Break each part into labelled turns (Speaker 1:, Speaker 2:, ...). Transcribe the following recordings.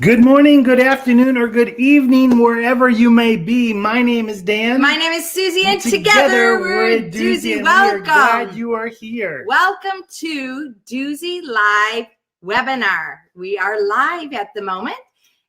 Speaker 1: Good morning, good afternoon, or good evening, wherever you may be. My name is Dan.
Speaker 2: My name is Suzie, and together we're Duzie. Welcome.
Speaker 1: We are glad you are here.
Speaker 2: Welcome to Duzie Live Webinar. We are live at the moment,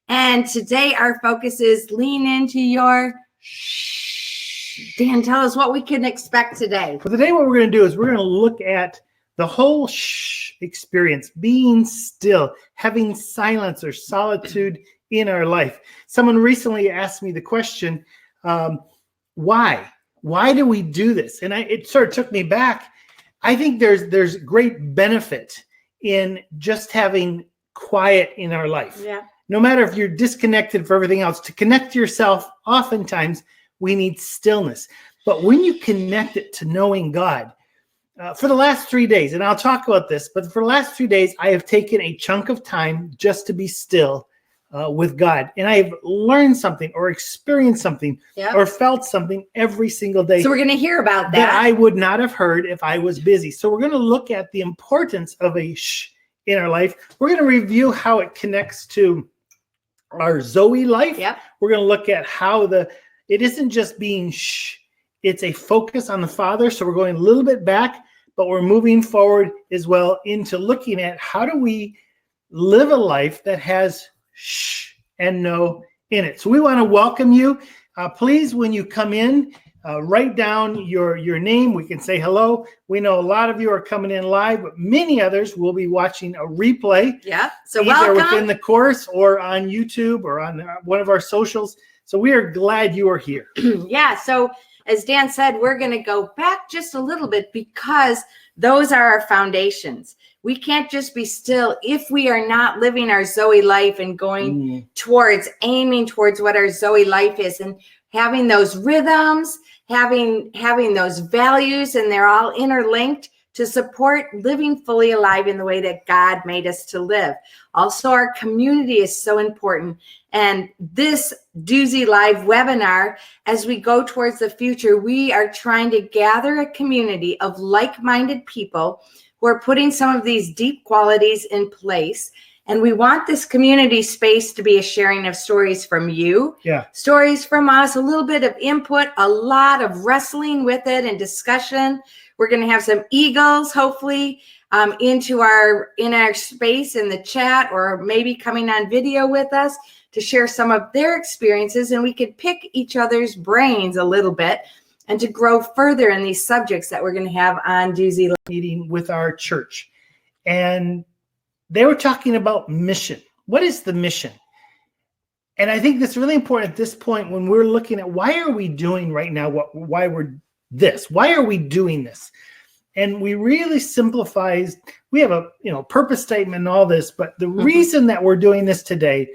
Speaker 2: and today our focus is lean into your shh. Dan, tell us what we can expect today.
Speaker 1: For today, what we're going to do is we're going to look at the whole shh experience, being still, having silence or solitude in our life. Someone recently asked me the question, why? Why do we do this? And it sort of took me back. I think there's great benefit in just having quiet in our life.
Speaker 2: Yeah.
Speaker 1: No matter if you're disconnected from everything else, to connect yourself, oftentimes we need stillness. But when you connect it to knowing God, for the last 3 days, and I'll talk about this, but for the last 3 days, I have taken a chunk of time just to be still with God. And I've learned something or experienced something or felt something every single day.
Speaker 2: So we're going to hear about that.
Speaker 1: I would not have heard if I was busy. So we're going to look at the importance of a shh in our life. We're going to review how it connects to our Zoe life.
Speaker 2: Yep.
Speaker 1: We're going to look at how it isn't just being shh. It's a focus on the Father. So we're going a little bit back, but we're moving forward as well into looking at how do we live a life that has shh and no in it. So we want to welcome you. Please, when you come in, write down your name. We can say hello. We know a lot of you are coming in live, but many others will be watching a replay.
Speaker 2: Yeah. So
Speaker 1: either
Speaker 2: welcome.
Speaker 1: Within the course or on YouTube or on one of our socials. So we are glad you are here.
Speaker 2: Yeah. So as Dan said, we're going to go back just a little bit because those are our foundations. We can't just be still if we are not living our Zoe life and going aiming towards what our Zoe life is and having those rhythms, having those values, and they're all interlinked to support living fully alive in the way that God made us to live. Also, our community is so important. And this Duzie Live webinar, as we go towards the future, we are trying to gather a community of like-minded people who are putting some of these deep qualities in place. And we want this community space to be a sharing of stories from you, stories from us, a little bit of input, a lot of wrestling with it and discussion. We're going to have some eagles, hopefully, in our space in the chat, or maybe coming on video with us to share some of their experiences, and we could pick each other's brains a little bit and to grow further in these subjects that we're going to have on Duzie
Speaker 1: meeting with our church. And they were talking about mission. What is the mission? And I think that's really important at this point when we're looking at why are we doing right now why are we doing this? And we really simplify. We have a purpose statement and all this, but the reason that we're doing this today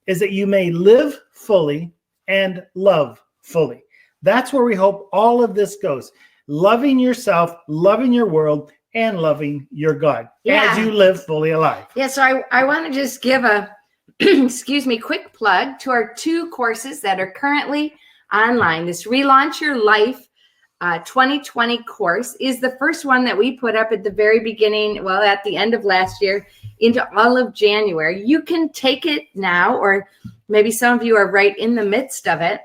Speaker 1: is that you may live fully and love fully. That's where we hope all of this goes. Loving yourself, loving your world, and loving your God as you live fully alive.
Speaker 2: Yeah, so I want to just give a quick plug to our 2 courses that are currently online. This Relaunch Your Life 2020 course is the first one that we put up at the very beginning, at the end of last year into all of January. You can take it now, or maybe some of you are right in the midst of it.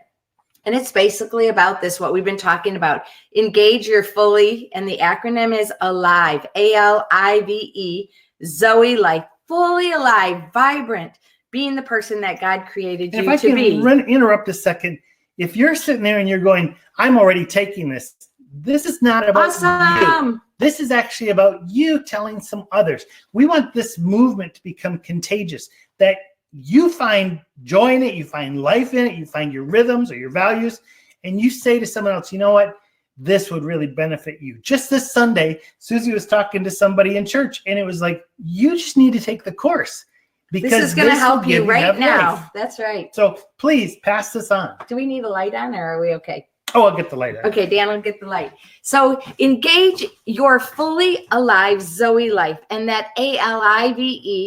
Speaker 2: And it's basically about this, what we've been talking about. Engage your fully, and the acronym is ALIVE, ALIVE, Zoe life, fully alive, vibrant, being the person that God created you to be.
Speaker 1: If I can interrupt a second, if you're sitting there and you're going, I'm already taking this, this is not about you. This is actually about you telling some others. We want this movement to become contagious, that you find joy in it, you find life in it, you find your rhythms or your values, and you say to someone else, you know what? This would really benefit you. Just this Sunday, Suzie was talking to somebody in church, and it was like, you just need to take the course. Because
Speaker 2: this is going to help you right now. Life. That's right.
Speaker 1: So please pass this on.
Speaker 2: Do we need a light on, or are we okay?
Speaker 1: Oh, I'll get the light on.
Speaker 2: Okay, Dan will get the light. So engage your fully alive Zoe life. And that ALIVE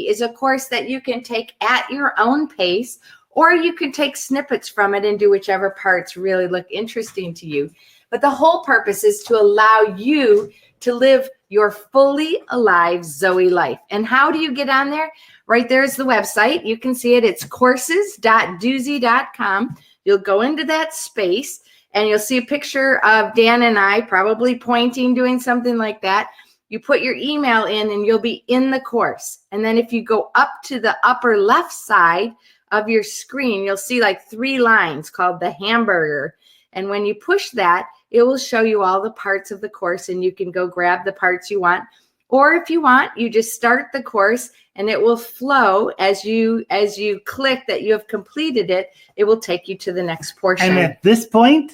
Speaker 2: is a course that you can take at your own pace, or you can take snippets from it and do whichever parts really look interesting to you. But the whole purpose is to allow you to live your fully alive Zoe life. And how do you get on there? Right there's the website. You can see it. It's courses.duzie.com. You'll go into that space and you'll see a picture of Dan and I probably pointing, doing something like that. You put your email in and you'll be in the course. And then if you go up to the upper left side of your screen, you'll see like 3 lines called the hamburger. And when you push that, it will show you all the parts of the course and you can go grab the parts you want. Or if you want, you just start the course and it will flow as you click that you have completed it. It will take you to the next portion.
Speaker 1: And at this point,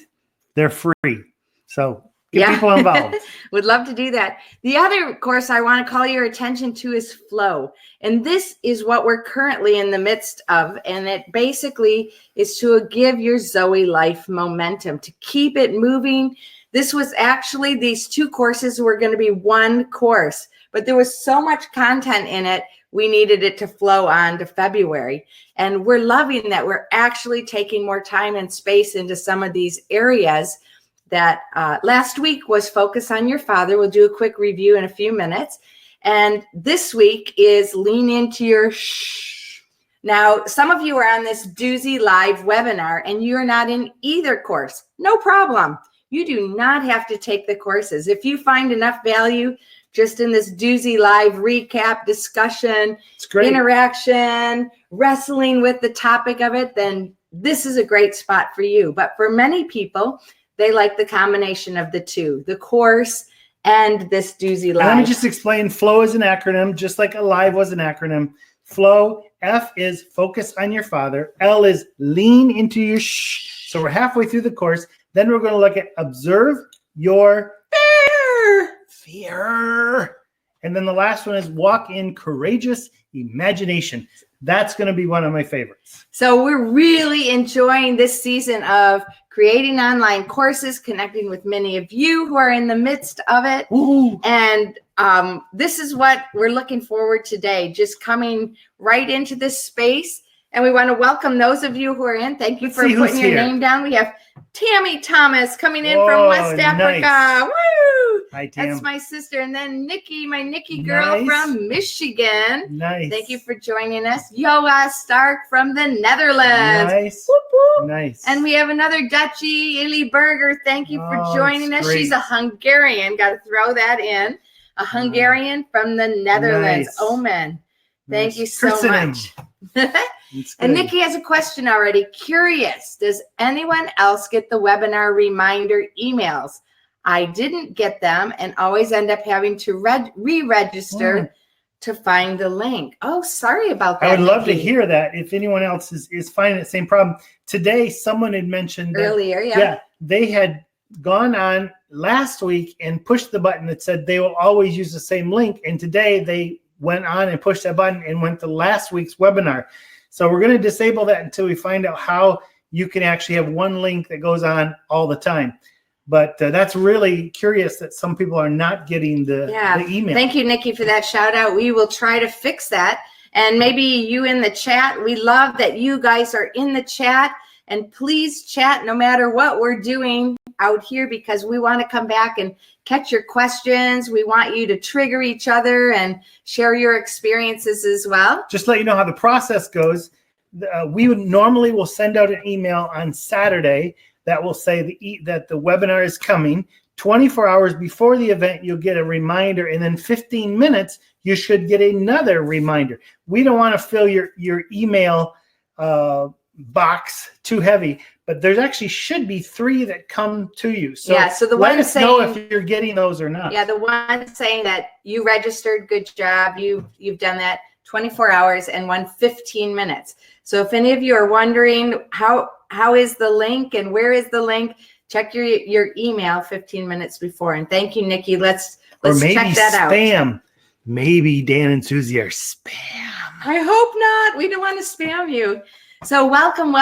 Speaker 1: they're free. So get people involved.
Speaker 2: Would love to do that. The other course I want to call your attention to is flow. And this is what we're currently in the midst of. And it basically is to give your Zoe life momentum, to keep it moving. This was actually, these 2 courses were going to be 1 course, but there was so much content in it, we needed it to flow on to February. And we're loving that we're actually taking more time and space into some of these areas that last week was Focus on Your Father. We'll do a quick review in a few minutes. And this week is Lean into Your shh. Now, some of you are on this Duzie live webinar and you're not in either course. No problem. You do not have to take the courses. If you find enough value just in this Duzie live recap, discussion, interaction, wrestling with the topic of it, then this is a great spot for you. But for many people, they like the combination of the 2, the course and this Duzie live.
Speaker 1: And let me just explain. Flow is an acronym, just like Alive was an acronym. Flow, F is Focus on Your Father. L is Lean into Your shh. So we're halfway through the course. Then we're going to look at Observe Your fear. And then the last one is Walk in Courageous Imagination. That's going to be one of my favorites.
Speaker 2: So we're really enjoying this season of creating online courses, connecting with many of you who are in the midst of it.
Speaker 1: Ooh.
Speaker 2: And this is what we're looking forward today, just coming right into this space. And we want to welcome those of you who are in. Thank you for putting your name down. We have Tammy Thomas coming in from West Africa.
Speaker 1: Nice.
Speaker 2: Woo!
Speaker 1: Hi, Tam.
Speaker 2: That's my sister. And then Nikki, my Nikki girl from Michigan.
Speaker 1: Nice.
Speaker 2: Thank you for joining us. Yoa Stark from the Netherlands.
Speaker 1: Nice.
Speaker 2: Whoop, whoop.
Speaker 1: Nice.
Speaker 2: And we have another Dutchie, Illy Berger. Thank you for joining us. Great. She's a Hungarian. Got to throw that in. A Hungarian from the Netherlands.
Speaker 1: Nice.
Speaker 2: Omen. Thank you so much. And Nikki has a question already. Curious, does anyone else get the webinar reminder emails? I didn't get them and always end up having to re-register to find the link. Oh, sorry about that.
Speaker 1: I would love to hear that if anyone else is finding the same problem. Today, someone had mentioned
Speaker 2: earlier,
Speaker 1: they had gone on last week and pushed the button that said they will always use the same link. And today they went on and pushed that button and went to last week's webinar. So we're going to disable that until we find out how you can actually have one link that goes on all the time. But that's really curious that some people are not getting the email.
Speaker 2: Thank you, Nikki, for that shout out. We will try to fix that. And maybe you in the chat. We love that you guys are in the chat. And please chat no matter what we're doing out here, because we want to come back and catch your questions. We want you to trigger each other and share your experiences as well.
Speaker 1: Just let you know how the process goes. We would normally will send out an email on Saturday that will say that the webinar is coming. 24 hours before the event, you'll get a reminder, and then 15 minutes, you should get another reminder. We don't want to fill your email box too heavy, but there's actually should be 3 that come to you. So
Speaker 2: so the
Speaker 1: let
Speaker 2: one
Speaker 1: us
Speaker 2: saying,
Speaker 1: know if you're getting those or not.
Speaker 2: Yeah, the one saying that you registered, good job, you've done that. 24 hours and 15 minutes. So if any of you are wondering how is the link and where is the link, check your email 15 minutes before. And thank you, Nikki. Let's check that out.
Speaker 1: Spam. Maybe Dan and Suzie are spam.
Speaker 2: I hope not. We don't want to spam you. So welcome.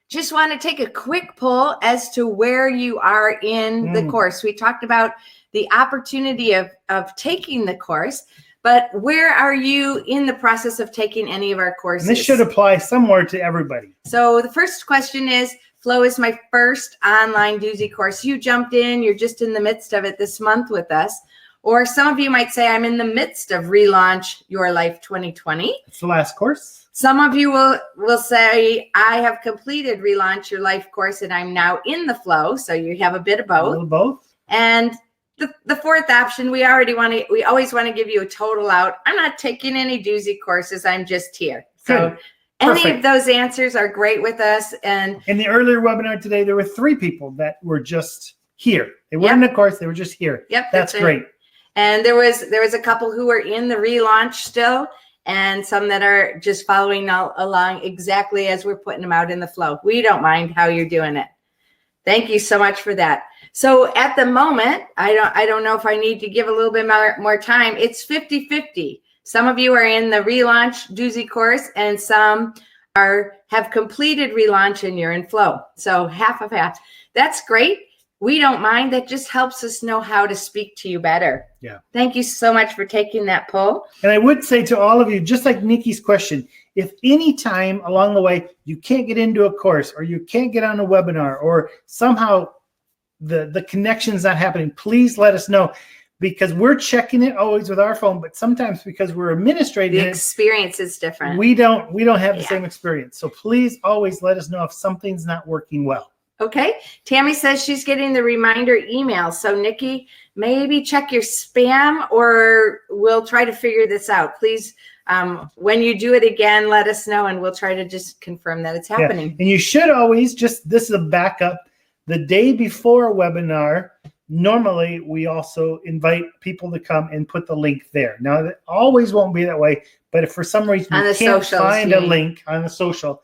Speaker 2: Just want to take a quick poll as to where you are in the course. We talked about the opportunity of taking the course, but where are you in the process of taking any of our courses?
Speaker 1: And this should apply somewhere to everybody.
Speaker 2: So the first question is, Flow is my first online Duzie course. You jumped in, you're just in the midst of it this month with us. Or some of you might say, I'm in the midst of Relaunch Your Life 2020.
Speaker 1: It's the last course.
Speaker 2: Some of you will say, I have completed Relaunch Your Life course and I'm now in the flow. So you have a bit of both.
Speaker 1: A little both.
Speaker 2: And the fourth option, we always want to give you a total out. I'm not taking any Duzie courses. I'm just here. So any of those answers are great with us. And
Speaker 1: in the earlier webinar today, there were 3 people that were just here. They weren't in a course. They were just here.
Speaker 2: Yep.
Speaker 1: That's great.
Speaker 2: And there was a couple who were in the relaunch still, and some that are just following along exactly as we're putting them out in the flow. We don't mind how you're doing it. Thank you so much for that. So at the moment, I don't know if I need to give a little bit more time. It's 50-50. Some of you are in the relaunch Duzie course, and some have completed relaunch and you're in flow. So half of half. That's great. We don't mind. That just helps us know how to speak to you better.
Speaker 1: Yeah.
Speaker 2: Thank you so much for taking that poll.
Speaker 1: And I would say to all of you, just like Nikki's question, if any time along the way you can't get into a course or you can't get on a webinar or somehow the connection's not happening, please let us know, because we're checking it always with our phone, but sometimes because we're administrating
Speaker 2: the experience is different.
Speaker 1: We don't have the same experience. So please always let us know if something's not working well.
Speaker 2: Okay. Tammy says she's getting the reminder email. So Nikki, maybe check your spam, or we'll try to figure this out. Please, when you do it again, let us know and we'll try to just confirm that it's happening.
Speaker 1: Yeah. And you should always this is a backup. The day before a webinar, normally we also invite people to come and put the link there. Now, it always won't be that way, but if for some reason you can't find a link on the social,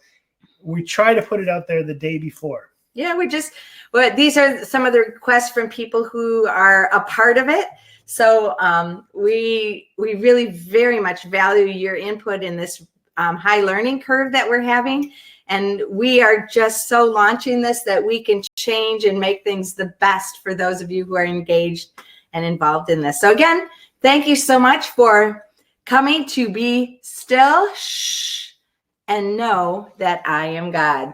Speaker 1: we try to put it out there the day before.
Speaker 2: Yeah, these are some of the requests from people who are a part of it. So we really very much value your input in this high learning curve that we're having. And we are just so launching this that we can change and make things the best for those of you who are engaged and involved in this. So again, thank you so much for coming to be still, shh, and know that I am God.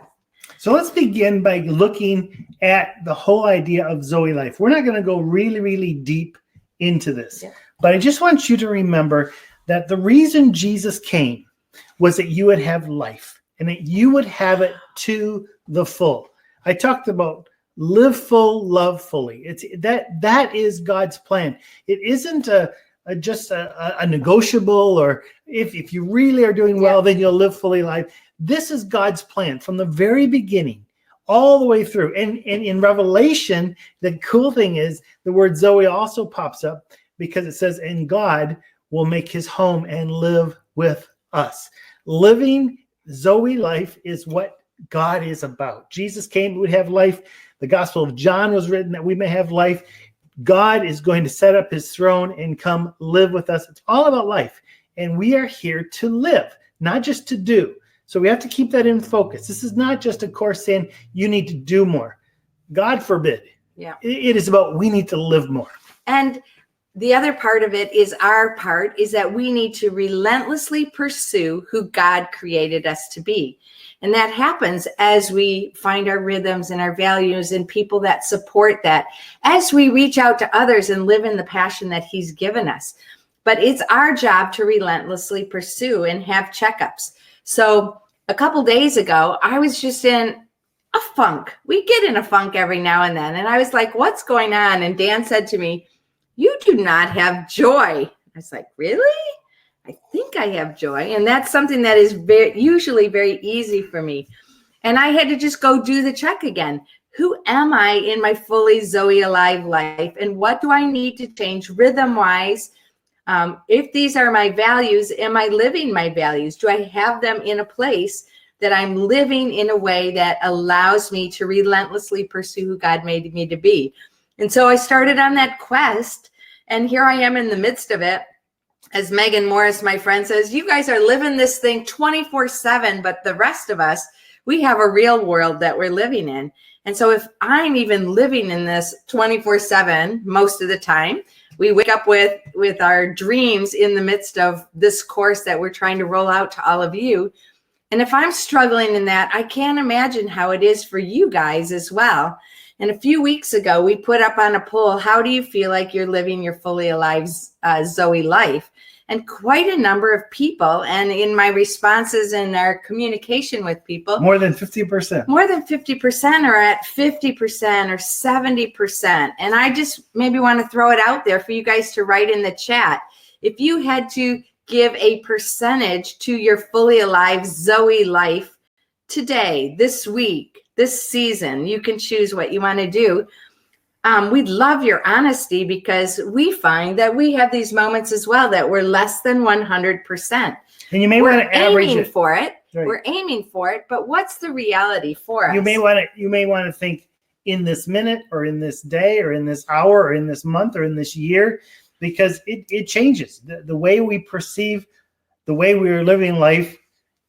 Speaker 1: So let's begin by looking at the whole idea of Zoe life. We're not going to go really, really deep into this, but I just want you to remember that the reason Jesus came was that you would have life and that you would have it to the full. I talked about live full, love fully. It's that is God's plan. It isn't just a negotiable, or if you really are doing well, then you'll live fully life. This is God's plan from the very beginning all the way through. And in Revelation, the cool thing is the word Zoe also pops up because it says, and God will make his home and live with us. Living Zoe life is what God is about. Jesus came, we would have life. The Gospel of John was written that we may have life. God is going to set up his throne and come live with us. It's all about life. And we are here to live, not just to do. So we have to keep that in focus. This is not just a course saying you need to do more. God forbid. Yeah. It is about we need to live more.
Speaker 2: And the other part of it is our part is that we need to relentlessly pursue who God created us to be. And that happens as we find our rhythms and our values and people that support that, as we reach out to others and live in the passion that he's given us. But it's our job to relentlessly pursue and have checkups. So a couple days ago, I was just in a funk. We get in a funk every now and then. And I was like, what's going on? And Dan said to me, you do not have joy. I was like, really? I think I have joy. And that's something that is usually very easy for me. And I had to just go do the check again. Who am I in my fully Zoe alive life? And what do I need to change rhythm-wise? If these are my values, am I living my values? Do I have them in a place that I'm living in a way that allows me to relentlessly pursue who God made me to be? And so I started on that quest, and here I am in the midst of it. As Megan Morris, my friend, says, you guys are living this thing 24/7, but the rest of us, we have a real world that we're living in. And so if I'm even living in this 24/7 most of the time, we wake up with our dreams in the midst of this course that we're trying to roll out to all of you. And if I'm struggling in that, I can't imagine how it is for you guys as well. And a few weeks ago, we put up on a poll, how do you feel like you're living your fully alive Zoe life? And quite a number of people, and in my responses and our communication with people,
Speaker 1: more than 50%.
Speaker 2: More than 50% are at 50% or 70%. And I just maybe want to throw it out there for you guys to write in the chat. If you had to give a percentage to your fully alive Zoe life today, this week, this season, you can choose what you want to do. We'd love your honesty, because we find that we have these moments as well that we're less than 100%.
Speaker 1: And you may want to average it.
Speaker 2: For it.
Speaker 1: Right.
Speaker 2: We're aiming for it, but what's the reality for us?
Speaker 1: You may want to think in this minute, or in this day, or in this hour, or in this month, or in this year, because it changes. The way we perceive, the way we are living life,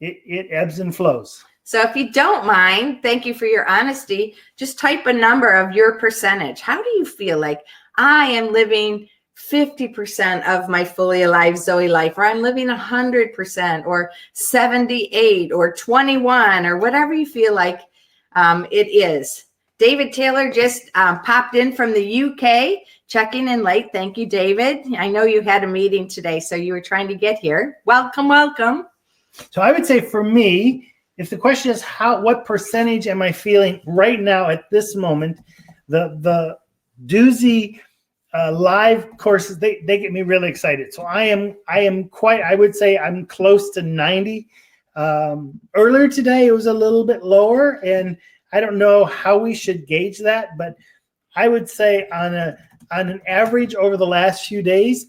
Speaker 1: it ebbs and flows.
Speaker 2: So if you don't mind, thank you for your honesty. Just type a number of your percentage. How do you feel like I am living 50% of my fully alive Zoe life, or I'm living 100%, or 78, or 21, or whatever you feel like it is. David Taylor just popped in from the UK, checking in late. Thank you, David. I know you had a meeting today, so you were trying to get here. Welcome, welcome.
Speaker 1: So I would say for me, if the question is what percentage am I feeling right now at this moment, the Duzie live courses, they get me really excited. So I would say I'm close to 90. Earlier today, it was a little bit lower, and I don't know how we should gauge that, but I would say on an average over the last few days,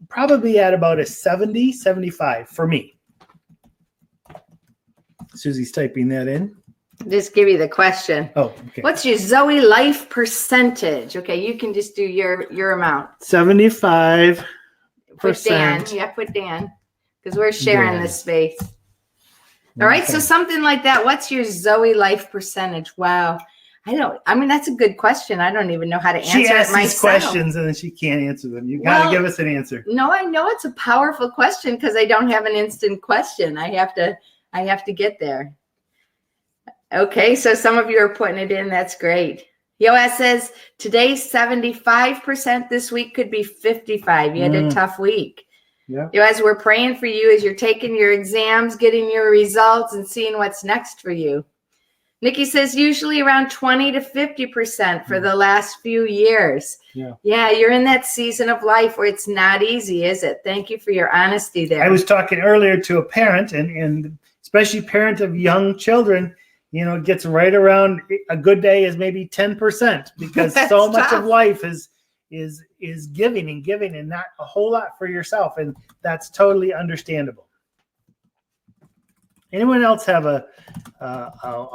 Speaker 1: probably at about a 70, 75 for me. Susie's typing that in.
Speaker 2: Just give you the question.
Speaker 1: Oh, okay.
Speaker 2: What's your Zoe life percentage? Okay, you can just do your amount.
Speaker 1: 75%.
Speaker 2: Put Dan. Yeah, put Dan, because we're sharing this space. All right, so something like that. What's your Zoe life percentage? Wow. I mean, that's a good question. I don't even know how to answer it myself. She asks these questions and
Speaker 1: then she can't answer them. You got to give us an answer.
Speaker 2: No, I know it's a powerful question, because I don't have an instant question. I have to get there. Okay, so some of you are putting it in. That's great. Yoas says, today's 75%. This week could be 55. You had a tough week.
Speaker 1: Yeah.
Speaker 2: Yoas, we're praying for you as you're taking your exams, getting your results, and seeing what's next for you. Nikki says, usually around 20 to 50% for the last few years. Yeah, you're in that season of life where it's not easy, is it? Thank you for your honesty there.
Speaker 1: I was talking earlier to a parent, and especially parent of young children, it gets right around, a good day is maybe 10%, because so much of life is giving and not a whole lot for yourself, and that's totally understandable. Anyone else have a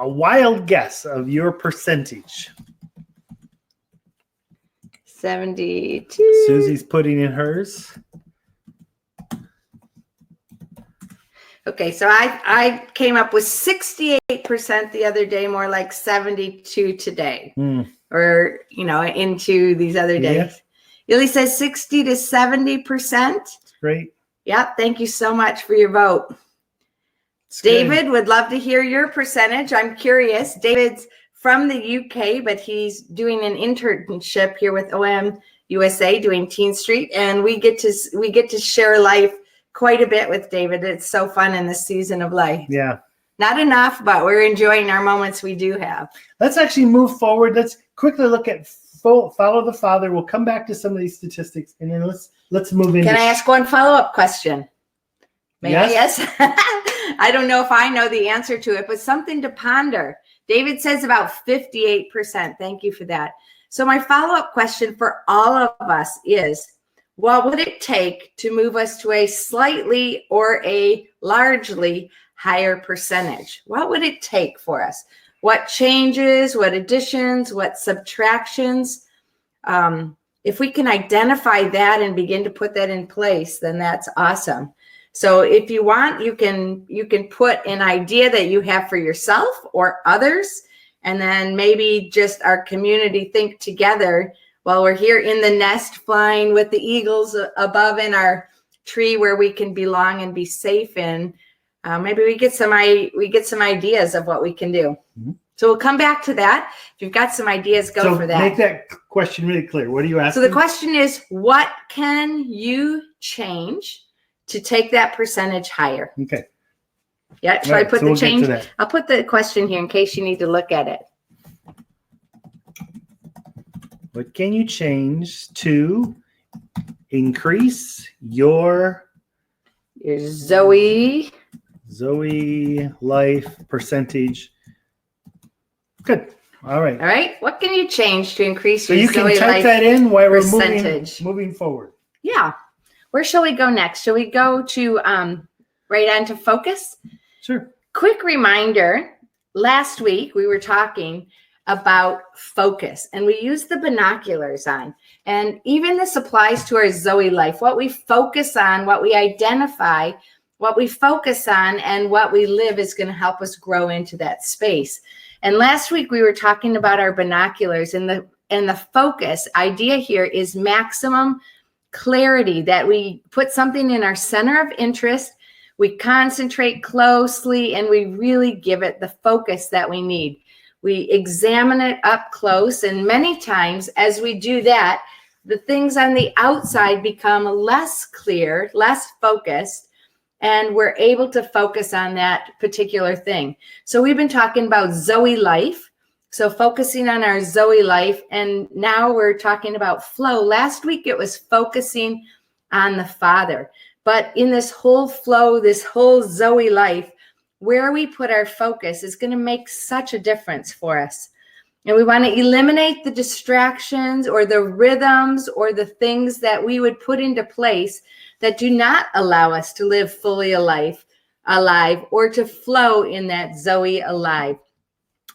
Speaker 1: wild guess of your percentage?
Speaker 2: 72.
Speaker 1: Susie's putting in hers.
Speaker 2: Okay, so I came up with 68% the other day, more like 72 today, or into these other days. Illy says 60 to 70%.
Speaker 1: Great.
Speaker 2: Yep. Thank you so much for your vote. David would love to hear your percentage. I'm curious. David's from the UK, but he's doing an internship here with OM USA, doing Teen Street, and we get to share life quite a bit with David. It's so fun in this season of life.
Speaker 1: Yeah.
Speaker 2: Not enough, but we're enjoying our moments we do have.
Speaker 1: Let's actually move forward. Let's quickly look at Follow the Father. We'll come back to some of these statistics, and then let's move in.
Speaker 2: Can I ask one follow-up question?
Speaker 1: Yes.
Speaker 2: I don't know if I know the answer to it, but something to ponder. David says about 58%. Thank you for that. So my follow-up question for all of us is, what would it take to move us to a slightly or a largely higher percentage? What would it take for us? What changes, what additions, what subtractions? If we can identify that and begin to put that in place, then that's awesome. So if you want, you can put an idea that you have for yourself or others, and then maybe just our community think together while we're here in the nest flying with the eagles above in our tree where we can belong and be safe in. maybe we get some ideas of what we can do.
Speaker 1: Mhm.
Speaker 2: So we'll come back to that. If you've got some ideas, go for that.
Speaker 1: Make that question really clear. What are you asking?
Speaker 2: So the question is, what can you change to take that percentage higher?
Speaker 1: Okay.
Speaker 2: Yeah. Shall I put the change?
Speaker 1: Get to that.
Speaker 2: I'll put the question here in case you need to look at it.
Speaker 1: What can you change to increase your
Speaker 2: Zoe
Speaker 1: life percentage? Good. All right.
Speaker 2: All right. What can you change to increase
Speaker 1: So
Speaker 2: your
Speaker 1: you can
Speaker 2: Zoe
Speaker 1: type
Speaker 2: life
Speaker 1: that in while we're
Speaker 2: percentage?
Speaker 1: moving forward.
Speaker 2: Yeah. Where shall we go next? Shall we go to right on to focus?
Speaker 1: Sure.
Speaker 2: Quick reminder, last week we were talking about focus and we used the binoculars on. And even this applies to our Zoe life. What we focus on, what we identify, what we focus on, and what we live is going to help us grow into that space. And last week we were talking about our binoculars, and the focus idea here is maximum clarity, that we put something in our center of interest, we concentrate closely, and we really give it the focus that we need. We examine it up close, and many times as we do that, the things on the outside become less clear, less focused, and we're able to focus on that particular thing. So we've been talking about Zoe life, so focusing on our Zoe life, and now we're talking about flow. Last week it was focusing on the Father, but in this whole flow, this whole Zoe life, where we put our focus is going to make such a difference for us. And we want to eliminate the distractions or the rhythms or the things that we would put into place that do not allow us to live fully alive, or to flow in that Zoe alive.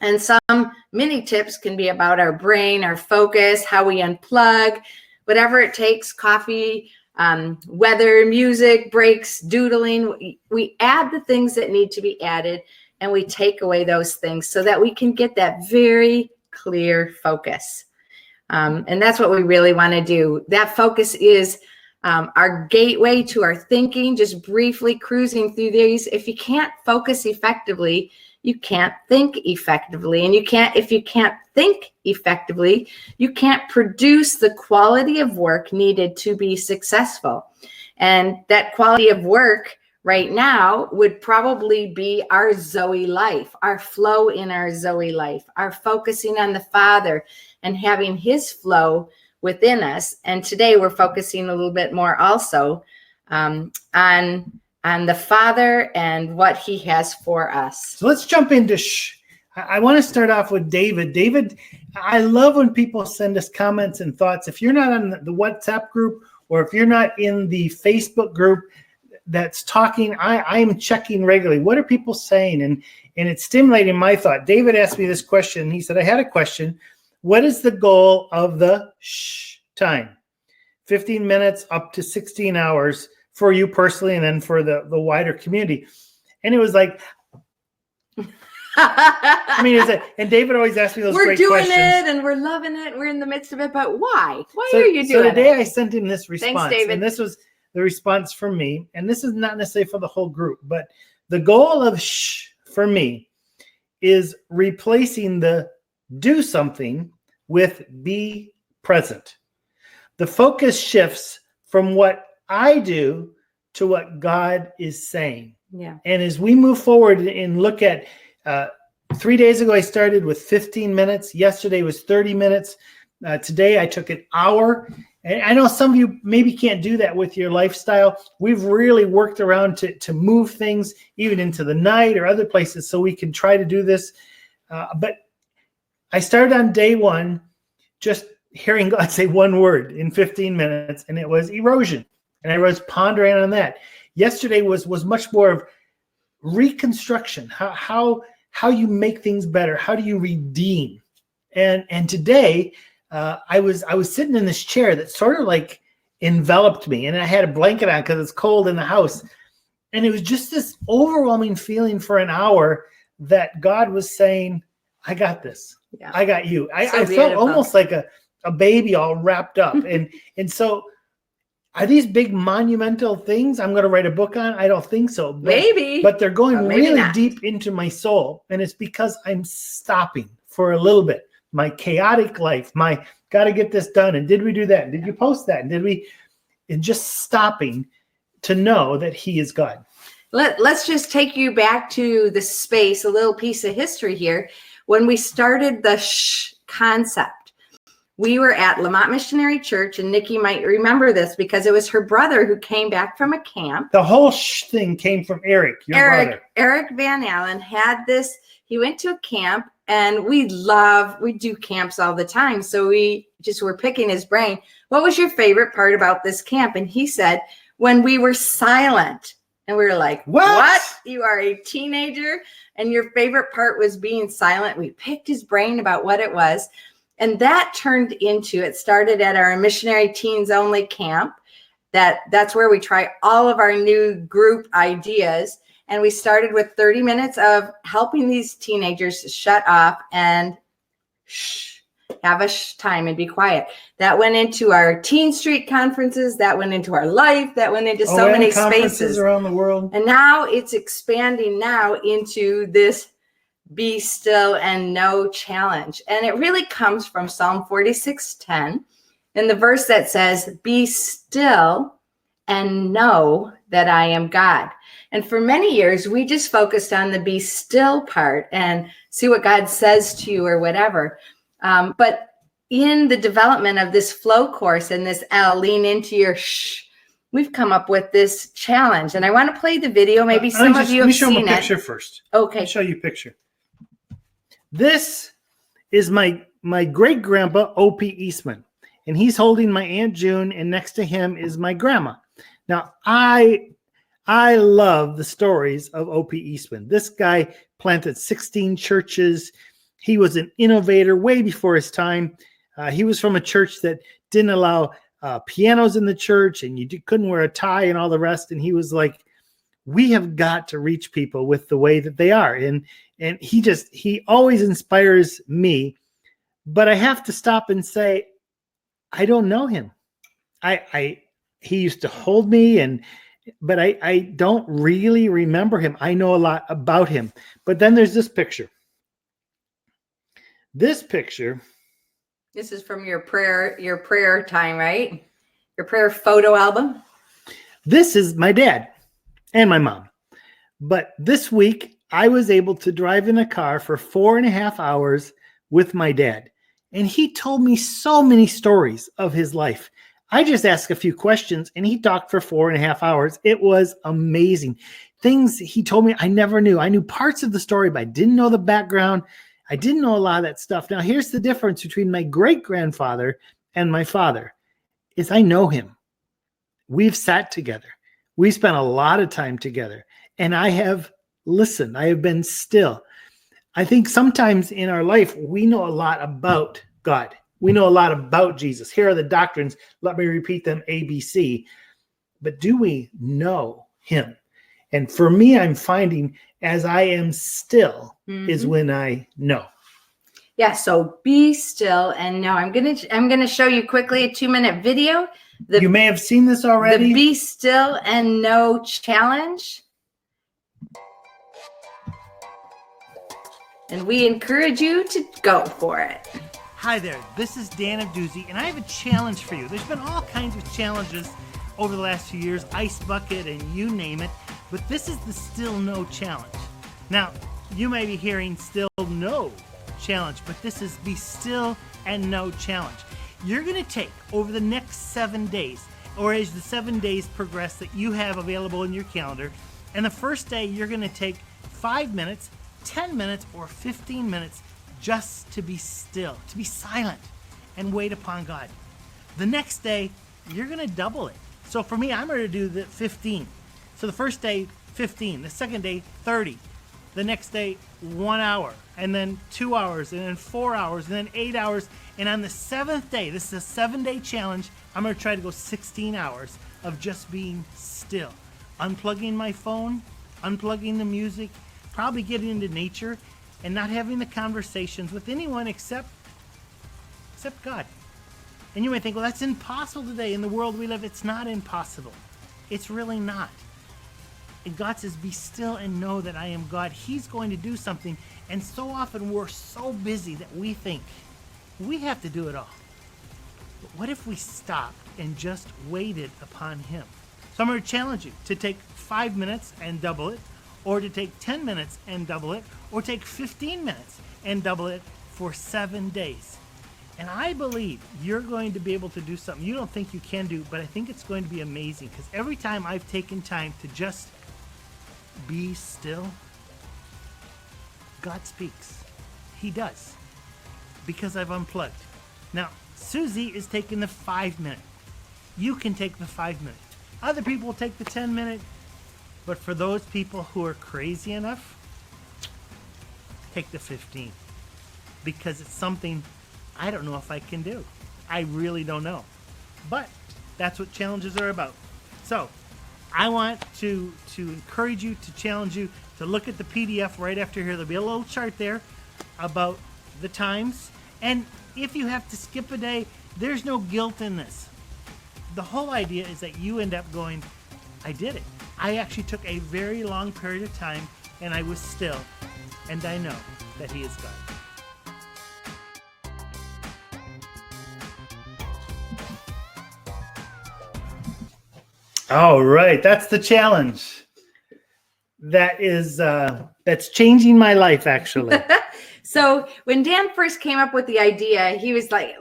Speaker 2: And some mini tips can be about our brain, our focus, how we unplug, whatever it takes, coffee, weather, music, breaks, doodling. We add the things that need to be added, and we take away those things so that we can get that very clear focus. And that's what we really want to do. That focus is our gateway to our thinking, just briefly cruising through these. If you can't focus effectively, you can't think effectively. And if you can't think effectively, you can't produce the quality of work needed to be successful. And that quality of work right now would probably be our Zoe life, our flow in our Zoe life, our focusing on the Father and having his flow within us. And today we're focusing a little bit more also on the Father and what he has for us.
Speaker 1: So let's jump into I want to start off with David. David, I love when people send us comments and thoughts. If you're not on the WhatsApp group, or if you're not in the Facebook group that's talking, I am checking regularly. What are people saying? And it's stimulating my thought. David asked me this question. He said, I had a question. What is the goal of the time? 15 minutes up to 16 hours for you personally, and then for the wider community. And it was like, I mean, and David always asks me those great questions. We're doing
Speaker 2: it, and we're loving it. We're in the midst of it, but why? Why are you doing it?
Speaker 1: So today I sent him this response.
Speaker 2: Thanks, David.
Speaker 1: And this was the response from me. And this is not necessarily for the whole group, but the goal of for me is replacing the do something with be present. The focus shifts from what I do to what God is saying.
Speaker 2: Yeah.
Speaker 1: And as we move forward and look at 3 days ago, I started with 15 minutes. Yesterday was 30 minutes. Today I took an hour. And I know some of you maybe can't do that with your lifestyle. We've really worked around to move things even into the night or other places so we can try to do this. But I started on day one just hearing God say one word in 15 minutes, and it was erosion. And I was pondering on that. Yesterday was much more of reconstruction, how you make things better, how do you redeem. And today I was sitting in this chair that sort of like enveloped me, and I had a blanket on because it's cold in the house. And it was just this overwhelming feeling for an hour that God was saying, I got this. Yeah. I got you. I felt almost like a baby all wrapped up. And so Are these big monumental things I'm going to write a book on? I don't think so.
Speaker 2: Maybe.
Speaker 1: But they're going
Speaker 2: maybe
Speaker 1: really
Speaker 2: not.
Speaker 1: deep into my soul. And it's because I'm stopping for a little bit. My chaotic life, my got to get this done. And did we do that? And did you post that? And did we? And just stopping to know that he is God.
Speaker 2: Let's just take you back to the space, a little piece of history here. When we started the SHH concept, we were at Lamont Missionary Church, and Nikki might remember this because it was her brother who came back from a camp.
Speaker 1: The whole thing came from Eric, your brother.
Speaker 2: Eric Van Allen had this. He went to a camp, and we do camps all the time. So we just were picking his brain. What was your favorite part about this camp? And he said, when we were silent. And we were like, what? You are a teenager, and your favorite part was being silent. We picked his brain about what it was. And that turned into, it started at our missionary teens only camp. That's where we try all of our new group ideas. And we started with 30 minutes of helping these teenagers to shut off and have a time and be quiet. That went into our Teen Street conferences. That went into our life. That went into so many spaces
Speaker 1: around the world.
Speaker 2: And now it's expanding now into this be still and know challenge. And it really comes from Psalm 46:10 and the verse that says, be still and know that I am God. And for many years, we just focused on the be still part and see what God says to you or whatever. But in the development of this flow course and this lean into your shh, we've come up with this challenge. And I want to play the video. Maybe some of you have seen it.
Speaker 1: Let me show them a picture first.
Speaker 2: Okay.
Speaker 1: Let me show you a picture. This is my great-grandpa, O.P. Eastman, and he's holding my Aunt June, and next to him is my grandma. Now, I love the stories of O.P. Eastman. This guy planted 16 churches. He was an innovator way before his time. He was from a church that didn't allow pianos in the church, and you couldn't wear a tie and all the rest, and he was like, we have got to reach people with the way that they are. And he always inspires me, but I have to stop and say, I don't know him. He used to hold me but I don't really remember him. I know a lot about him, but then there's this picture. This picture.
Speaker 2: This is from your prayer time, right? Your prayer photo album.
Speaker 1: This is my dad and my mom. But this week, I was able to drive in a car for 4.5 hours with my dad. And he told me so many stories of his life. I just asked a few questions, and he talked for 4.5 hours. It was amazing. Things he told me I never knew. I knew parts of the story, but I didn't know the background. I didn't know a lot of that stuff. Now, here's the difference between my great-grandfather and my father is I know him. We've sat together. We spent a lot of time together, and I have listened. I have been still. I think sometimes in our life, we know a lot about God. We know a lot about Jesus. Here are the doctrines. Let me repeat them, A, B, C. But do we know him? And for me, I'm finding as I am still is when I know.
Speaker 2: Yeah, so be still and know. I'm gonna show you quickly a 2-minute video.
Speaker 1: You may have seen this already.
Speaker 2: The Be Still and Know challenge. And we encourage you to go for it.
Speaker 1: Hi there, this is Dan of Duzie, and I have a challenge for you. There's been all kinds of challenges over the last few years, Ice Bucket and you name it, but this is the Still No Challenge. Now, you may be hearing Still No Challenge, but this is Be Still and Know Challenge. You're going to take over the next 7 days, or as the 7 days progress that you have available in your calendar, and the first day you're going to take 5 minutes, 10 minutes, or 15 minutes just to be still, to be silent, and wait upon God. The next day, you're going to double it. So for me, I'm going to do the 15. So the first day, 15. The second day, 30. The next day, 1 hour. And then 2 hours. And then 4 hours. And then 8 hours. And on the 7th day, this is a 7-day challenge, I'm going to try to go 16 hours of just being still. Unplugging my phone, unplugging the music, probably getting into nature, and not having the conversations with anyone except God. And you may think, well, that's impossible today in the world we live. It's not impossible. It's really not. And God says, be still and know that I am God. He's going to do something. And so often we're so busy that we think we have to do it all. But what if we stopped and just waited upon him? So I'm going to challenge you to take 5 minutes and double it, or to take 10 minutes and double it, or take 15 minutes and double it for 7 days. And I believe you're going to be able to do something you don't think you can do, but I think it's going to be amazing, because every time I've taken time to just be still, God speaks. He does, because I've unplugged. Now, Suzie is taking the 5 minute. You can take the 5 minute. Other people will take the 10 minute. But for those people who are crazy enough, take the 15. Because it's something I don't know if I can do. I really don't know. But that's what challenges are about. So I want to encourage you, to challenge you to look at the PDF right after here. There'll be a little chart there about the times. And if you have to skip a day, there's no guilt in this. The whole idea is that you end up going, I did it. I actually took a very long period of time and I was still. And I know that he is God. All right, that's the challenge. That is that's changing my life, actually.
Speaker 2: So when Dan first came up with the idea, he was like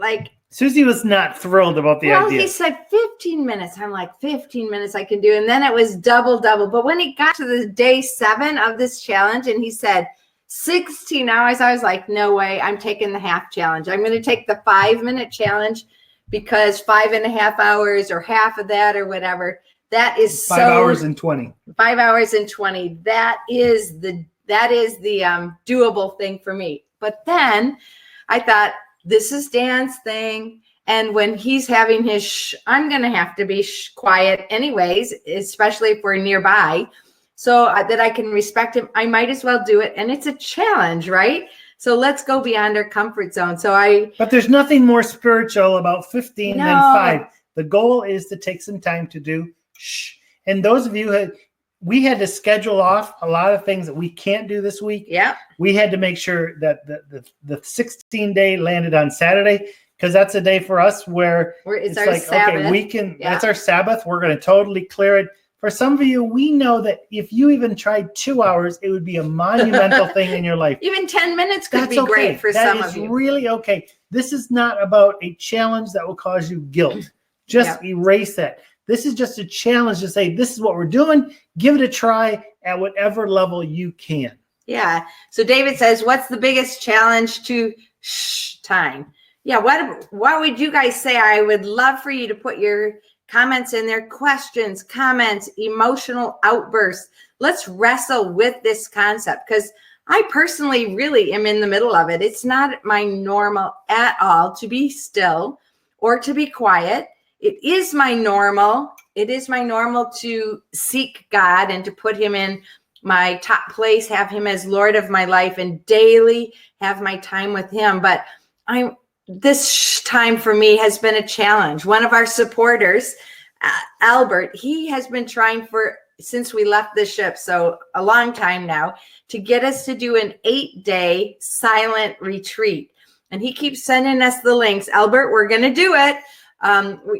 Speaker 1: Suzie was not thrilled about the idea.
Speaker 2: He said 15 minutes. I'm like, 15 minutes I can do. And then it was double. But when it got to the day 7 of this challenge and he said 16 hours, I was like, no way, I'm taking the half challenge. I'm going to take the 5 minute challenge, because 5.5 hours or half of that or whatever, that is
Speaker 1: 5 hours and 20.
Speaker 2: 5 hours and 20. That is the doable thing for me. But then I thought, this is Dan's thing. And when he's having his I'm going to have to be quiet anyways, especially if we're nearby, so that I can respect him. I might as well do it. And it's a challenge, right? So let's go beyond our comfort zone. But
Speaker 1: there's nothing more spiritual about 15 than 5. The goal is to take some time to do shh. And those of you we had to schedule off a lot of things that we can't do this week.
Speaker 2: Yeah.
Speaker 1: We had to make sure that the 16-day landed on Saturday, because that's a day for us where it's
Speaker 2: our
Speaker 1: like,
Speaker 2: Sabbath.
Speaker 1: Okay, we can, that's our Sabbath. We're going to totally clear it. For some of you, we know that if you even tried 2 hours, it would be a monumental thing in your life.
Speaker 2: Even 10 minutes could be great for some of you.
Speaker 1: That is really okay. This is not about a challenge that will cause you guilt. Just erase that. This is just a challenge to say, this is what we're doing. Give it a try at whatever level you can.
Speaker 2: Yeah. So David says, what's the biggest challenge to time? Yeah. What would you guys say? I would love for you to put your comments in there, questions, comments, emotional outbursts. Let's wrestle with this concept, because I personally really am in the middle of it. It's not my normal at all to be still or to be quiet. It is my normal. It is my normal to seek God and to put him in my top place, have him as Lord of my life, and daily have my time with him. But this time for me has been a challenge. One of our supporters, Albert, he has been trying since we left the ship, so a long time now, to get us to do an 8-day silent retreat. And he keeps sending us the links. Albert, we're going to do it.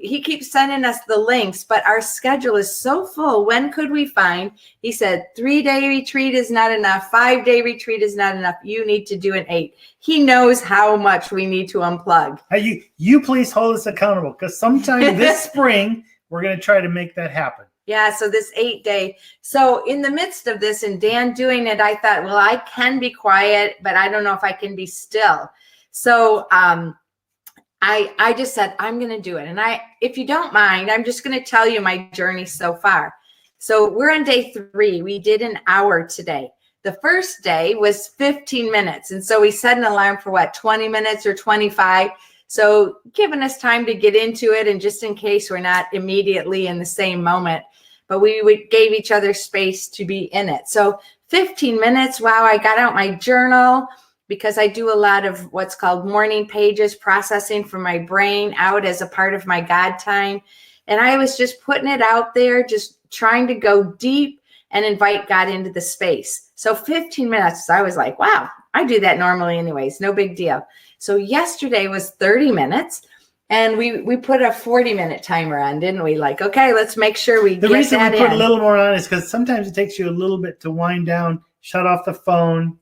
Speaker 2: He keeps sending us the links, but our schedule is so full. When could we find? He said 3-day retreat is not enough. 5-day retreat is not enough. You need to do an 8. He knows how much we need to unplug.
Speaker 1: You please hold us accountable, because sometime this spring we're going to try to make that happen.
Speaker 2: Yeah. So this 8-day. So in the midst of this and Dan doing it, I thought, well, I can be quiet, but I don't know if I can be still. So, I just said, I'm going to do it. And if you don't mind, I'm just going to tell you my journey so far. So we're on day 3. We did an hour today. The first day was 15 minutes. And so we set an alarm for 20 minutes or 25. So giving us time to get into it, and just in case we're not immediately in the same moment, but we gave each other space to be in it. So 15 minutes. Wow. I got out my journal. because I do a lot of what's called morning pages, processing from my brain out as a part of my God time. And I was just putting it out there, just trying to go deep and invite God into the space. So 15 minutes, I was like, wow, I do that normally anyways, no big deal. So yesterday was 30 minutes. And we put a 40-minute timer on, didn't we? Like, okay, let's make sure we get that in.
Speaker 1: The reason we put a little more on is because sometimes it takes you a little bit to wind down, shut off the phone,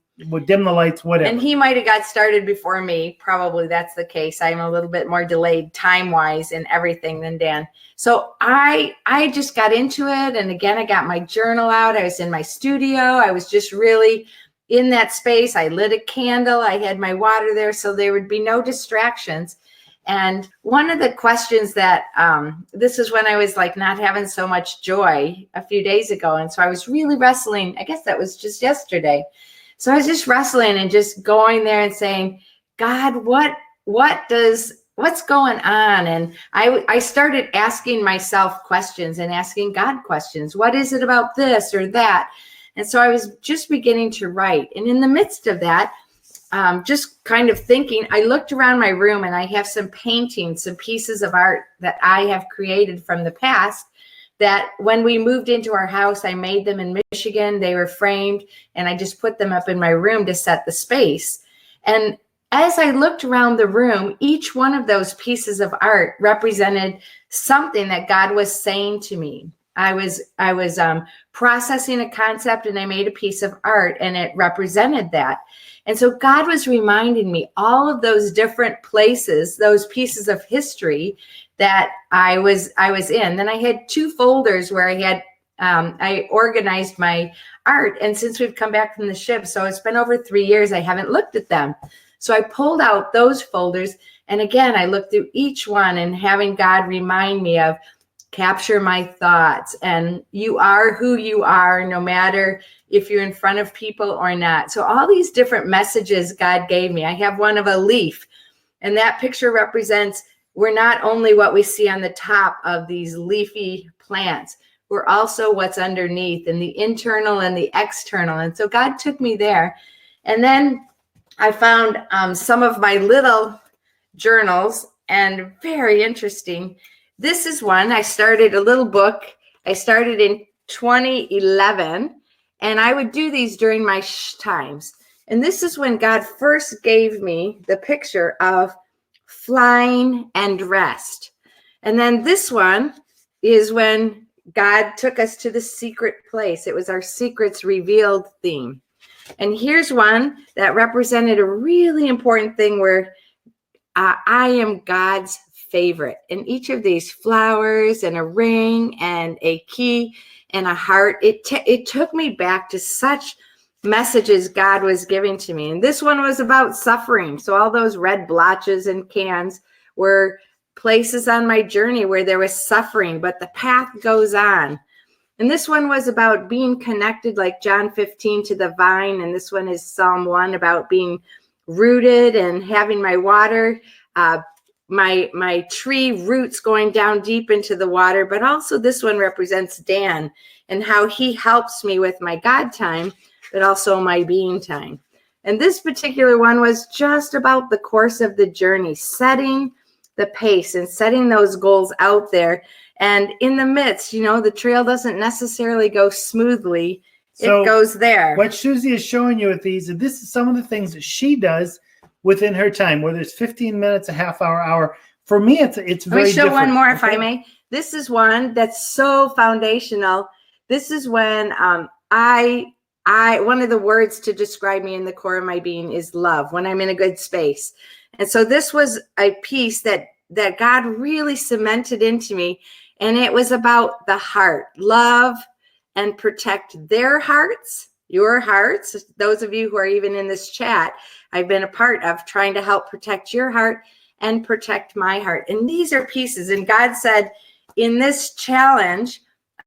Speaker 1: dim the lights, whatever.
Speaker 2: And he might have got started before me. Probably that's the case. I'm a little bit more delayed time-wise in everything than Dan. So I just got into it. And again, I got my journal out. I was in my studio. I was just really in that space. I lit a candle. I had my water there so there would be no distractions. And one of the questions that, this is when I was like not having so much joy a few days ago. And so I was really wrestling. I guess that was just yesterday. So I was just wrestling and just going there and saying, God, what's going on? And I started asking myself questions and asking God questions. What is it about this or that? And so I was just beginning to write. And in the midst of that, just kind of thinking, I looked around my room and I have some paintings, some pieces of art that I have created from the past that when we moved into our house, I made them in Michigan. They were framed and I just put them up in my room to set the space. And as I looked around the room, each one of those pieces of art represented something that God was saying to me. I was processing a concept and I made a piece of art and it represented that. And so God was reminding me all of those different places, those pieces of history that I was in. Then I had 2 folders where I organized my art. And since we've come back from the ship, so it's been over 3 years, I haven't looked at them. So I pulled out those folders. And again, I looked through each one and having God remind me of capture my thoughts, and you are who you are, no matter if you're in front of people or not. So all these different messages God gave me. I have one of a leaf, and that picture represents we're not only what we see on the top of these leafy plants, we're also what's underneath, and the internal and the external. And so God took me there. And then I found some of my little journals, and very interesting. This is one. I started a little book. I started in 2011, and I would do these during my times. And this is when God first gave me the picture of flying and rest. And then this one is when God took us to the secret place. It was our Secrets Revealed theme. And here's one that represented a really important thing where I am God's favorite. And each of these flowers and a ring and a key and a heart, it took me back to such messages God was giving to me. And this one was about suffering. So all those red blotches and cans were places on my journey where there was suffering, but the path goes on. And this one was about being connected, like John 15, to the vine. And this one is Psalm 1 about being rooted and having my water, my tree roots going down deep into the water. But also this one represents Dan and how he helps me with my God time, but also my being time. And this particular one was just about the course of the journey, setting the pace and setting those goals out there. And in the midst, the trail doesn't necessarily go smoothly. So it goes there.
Speaker 1: What Suzie is showing you with these, and this is some of the things that she does within her time, whether it's 15 minutes, a half hour. For me, it's very different.
Speaker 2: Let me show one more, if I may. This is one that's so foundational. This is when one of the words to describe me in the core of my being is love, when I'm in a good space. And so this was a piece that God really cemented into me. And it was about the heart, love and protect their hearts, your hearts. Those of you who are even in this chat, I've been a part of trying to help protect your heart and protect my heart. And these are pieces. And God said, in this challenge,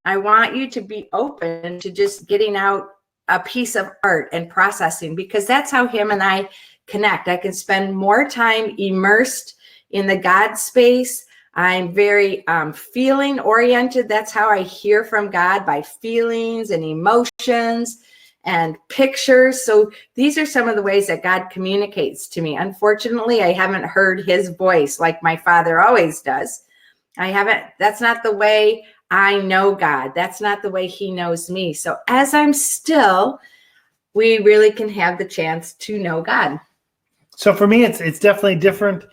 Speaker 2: I want you to be open to just getting out a piece of art and processing, because that's how him and I connect. I can spend more time immersed in the God space. I'm very feeling oriented. That's how I hear from God, by feelings and emotions. and pictures. So these are some of the ways that God communicates to me. Unfortunately, I haven't heard his voice like my Father always does. That's not the way I know God. That's not the way he knows me. So as I'm still, we really can have the chance to know God.
Speaker 1: So for me, it's definitely different.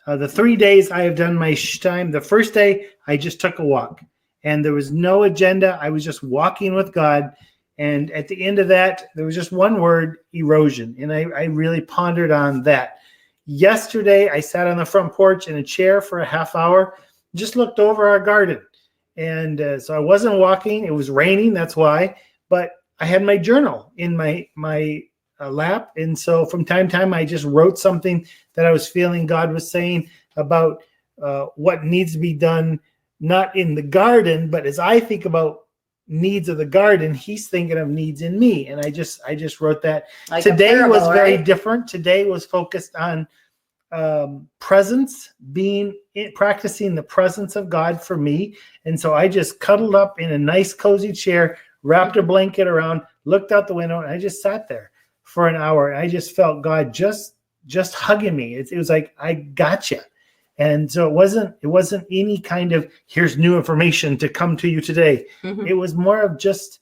Speaker 1: The 3 days I have done my time. The first day, I just took a walk, and there was no agenda. I was just walking with God. And at the end of that, there was just one word: erosion. And I really pondered on that. Yesterday, I sat on the front porch in a chair for a half hour, just looked over our garden. And so I wasn't walking. It was raining. That's why. But I had my journal in my lap. And so from time to time, I just wrote something that I was feeling God was saying about what needs to be done, not in the garden, but as I think about needs of the garden, he's thinking of needs in me. And I just wrote that.
Speaker 2: Like
Speaker 1: today
Speaker 2: parable,
Speaker 1: was very
Speaker 2: right?
Speaker 1: different. Today was focused on presence, practicing the presence of God for me. And so I just cuddled up in a nice cozy chair, wrapped a blanket around, looked out the window, and I just sat there for an hour. And I just felt God just hugging me. It was like, I gotcha. And so it wasn't any kind of, here's new information to come to you today.
Speaker 2: Mm-hmm.
Speaker 1: It was more of just,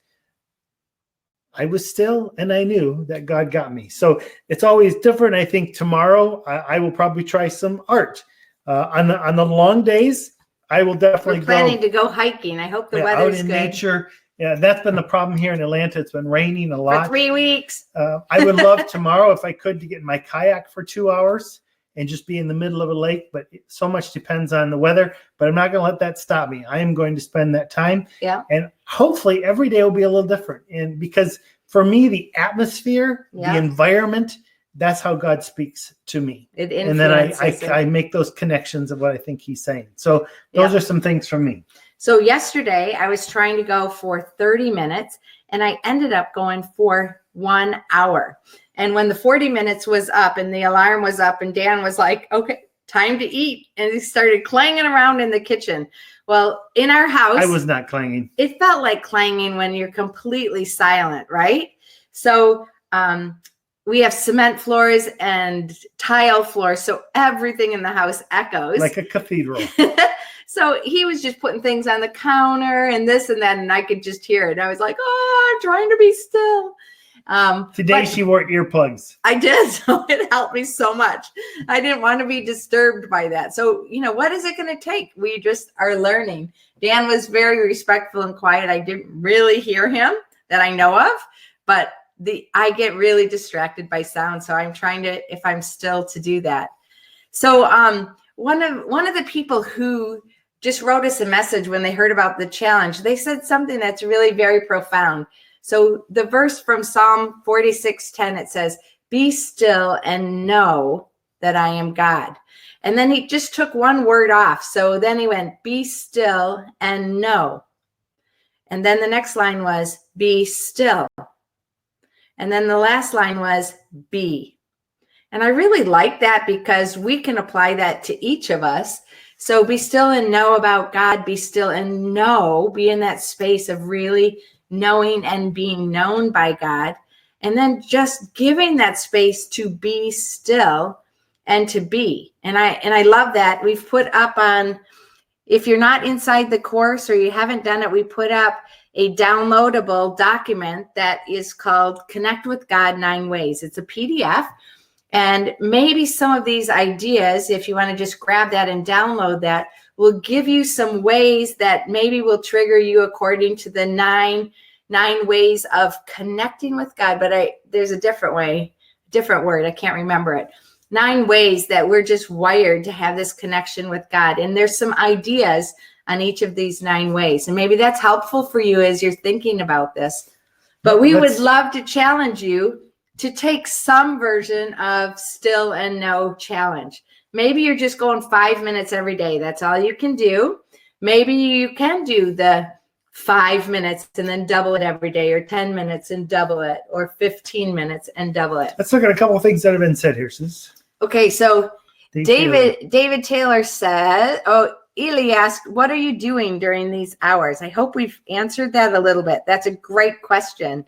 Speaker 1: I was still, and I knew that God got me. So it's always different. I think tomorrow I will probably try some art. On the long days, I will definitely
Speaker 2: We're planning to go hiking. I hope the weather's
Speaker 1: out in
Speaker 2: good.
Speaker 1: nature. Yeah, that's been the problem here in Atlanta. It's been raining a lot.
Speaker 2: For 3 weeks.
Speaker 1: I would love tomorrow, if I could, to get in my kayak for 2 hours and just be in the middle of a lake. But so much depends on the weather. But I'm not going to let that stop me. I am going to spend that time.
Speaker 2: Yeah.
Speaker 1: And hopefully every day will be a little different. And because for me, the atmosphere, the environment, that's how God speaks to me.
Speaker 2: It
Speaker 1: and then
Speaker 2: influences
Speaker 1: I make those connections of what I think he's saying. So those are some things from me.
Speaker 2: So yesterday I was trying to go for 30 minutes and I ended up going for 1 hour. And when the 40 minutes was up and the alarm was up and Dan was like, okay, time to eat. And he started clanging around in the kitchen. Well, in our house,
Speaker 1: I was not clanging.
Speaker 2: It felt like clanging when you're completely silent, right? So we have cement floors and tile floors. So everything in the house echoes.
Speaker 1: Like a cathedral.
Speaker 2: So he was just putting things on the counter and this and that, and I could just hear it. And I was like, oh, I'm trying to be still.
Speaker 1: Today she wore earplugs.
Speaker 2: I did. So it helped me so much. I didn't want to be disturbed by that. So, what is it going to take? We just are learning. Dan was very respectful and quiet. I didn't really hear him that I know of, but I get really distracted by sound. So I'm trying to, if I'm still, to do that. So one of the people who just wrote us a message when they heard about the challenge, they said something that's really very profound. So the verse from Psalm 46:10, it says, "Be still and know that I am God." And then he just took one word off. So then he went, "Be still and know." And then the next line was, "Be still." And then the last line was, "Be." And I really like that because we can apply that to each of us. So be still and know about God. Be still and know. Be in that space of really knowing and being known by God. And then just giving that space to be still and to be. And I love that. We've put up on, if you're not inside the course or you haven't done it, we put up a downloadable document that is called Connect with God 9 Ways. It's a PDF. And maybe some of these ideas, if you want to just grab that and download that, will give you some ways that maybe will trigger you according to the nine ways of connecting with God. But there's a different word. I can't remember it. 9 ways that we're just wired to have this connection with God. And there's some ideas on each of these 9 ways. And maybe that's helpful for you as you're thinking about this. But we would love to challenge you to take some version of Still and Know challenge. Maybe you're just going 5 minutes every day. That's all you can do. Maybe you can do the 5 minutes and then double it every day, or 10 minutes and double it, or 15 minutes and double it.
Speaker 1: Let's look at a couple of things that have been said here, sis.
Speaker 2: Okay, so David Taylor said, Ely asked, what are you doing during these hours? I hope we've answered that a little bit. That's a great question.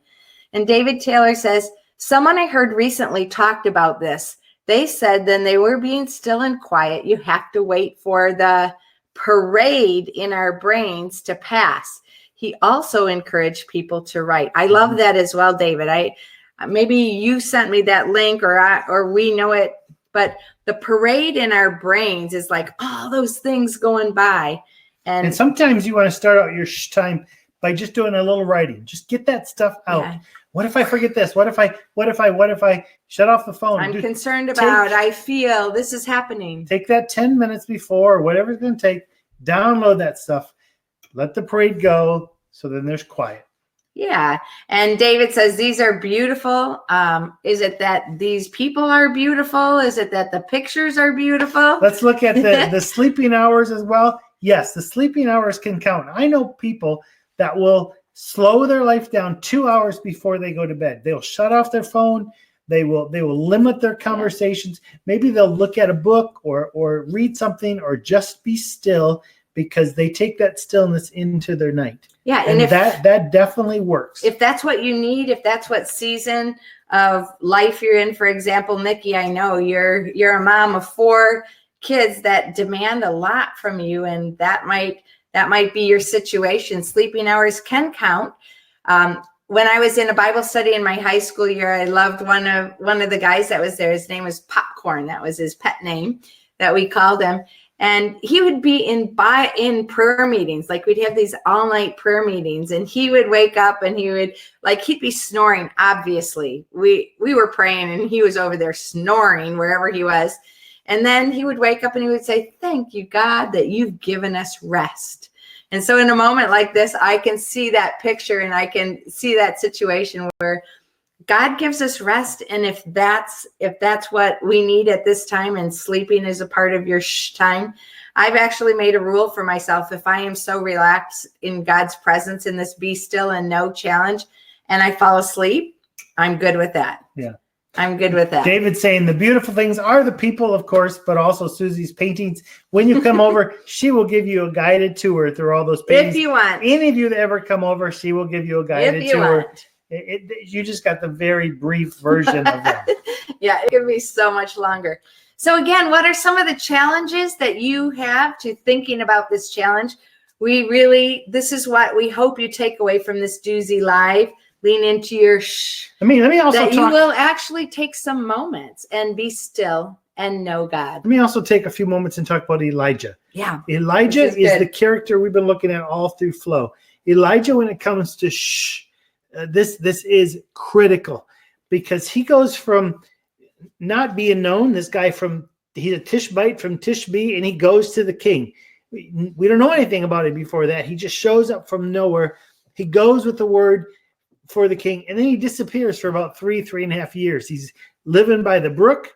Speaker 2: And David Taylor says, someone I heard recently talked about this. They said then they were being still and quiet. You have to wait for the parade in our brains to pass. He also encouraged people to write. I love that as well, David. Maybe you sent me that link or we know it, but the parade in our brains is like all those things going by. And
Speaker 1: sometimes you want to start out your time by just doing a little writing. Just get that stuff out. Yeah. What if I forget this? What if I shut off the phone?
Speaker 2: I'm concerned about, I feel this is happening.
Speaker 1: Take that 10 minutes before, whatever it's going to take, download that stuff. Let the parade go, so then there's quiet.
Speaker 2: Yeah. And David says, these are beautiful. Is it that these people are beautiful? Is it that the pictures are beautiful?
Speaker 1: Let's look at the sleeping hours as well. Yes, the sleeping hours can count. I know people that will slow their life down 2 hours before they go to bed. They'll shut off their phone. They will limit their conversations. Maybe they'll look at a book or read something or just be still, because they take that stillness into their night.
Speaker 2: Yeah,
Speaker 1: and if that definitely works.
Speaker 2: If that's what you need, if that's what season of life you're in, for example, Nikki, I know you're a mom of 4 kids that demand a lot from you, and that might be your situation. Sleeping hours can count. When I was in a Bible study in my high school year, I loved one of the guys that was there. His name was Popcorn. That was his pet name that we called him. And he would be in prayer meetings. Like we'd have these all night prayer meetings, and he would wake up and he'd be snoring. Obviously we were praying and he was over there snoring wherever he was. And then he would wake up and he would say, thank you, God, that you've given us rest. And so in a moment like this, I can see that picture and I can see that situation where God gives us rest. And if that's what we need at this time, and sleeping is a part of your time, I've actually made a rule for myself. If I am so relaxed in God's presence in this be still and no challenge, and I fall asleep, I'm good with that.
Speaker 1: Yeah.
Speaker 2: I'm good with that.
Speaker 1: David's saying the beautiful things are the people, of course, but also Susie's paintings. When you come over, she will give you a guided tour through all those paintings.
Speaker 2: If you want.
Speaker 1: Any of you that ever come over, she will give you a guided tour. You just got the very brief version of that.
Speaker 2: Yeah, it could be so much longer. So again, what are some of the challenges that you have to thinking about this challenge? This is what we hope you take away from this Duzie Live. Lean into your
Speaker 1: let me also
Speaker 2: that you will actually take some moments and be still and know God.
Speaker 1: Let me also take a few moments and talk about Elijah.
Speaker 2: Yeah.
Speaker 1: Elijah is the character we've been looking at all through Flow. Elijah, when it comes to this is critical, because he goes from not being known, he's a Tishbite from Tishbe, and he goes to the king. We don't know anything about him before that. He just shows up from nowhere. He goes with the word for the king, and then he disappears for about 3.5 years. He's living by the brook,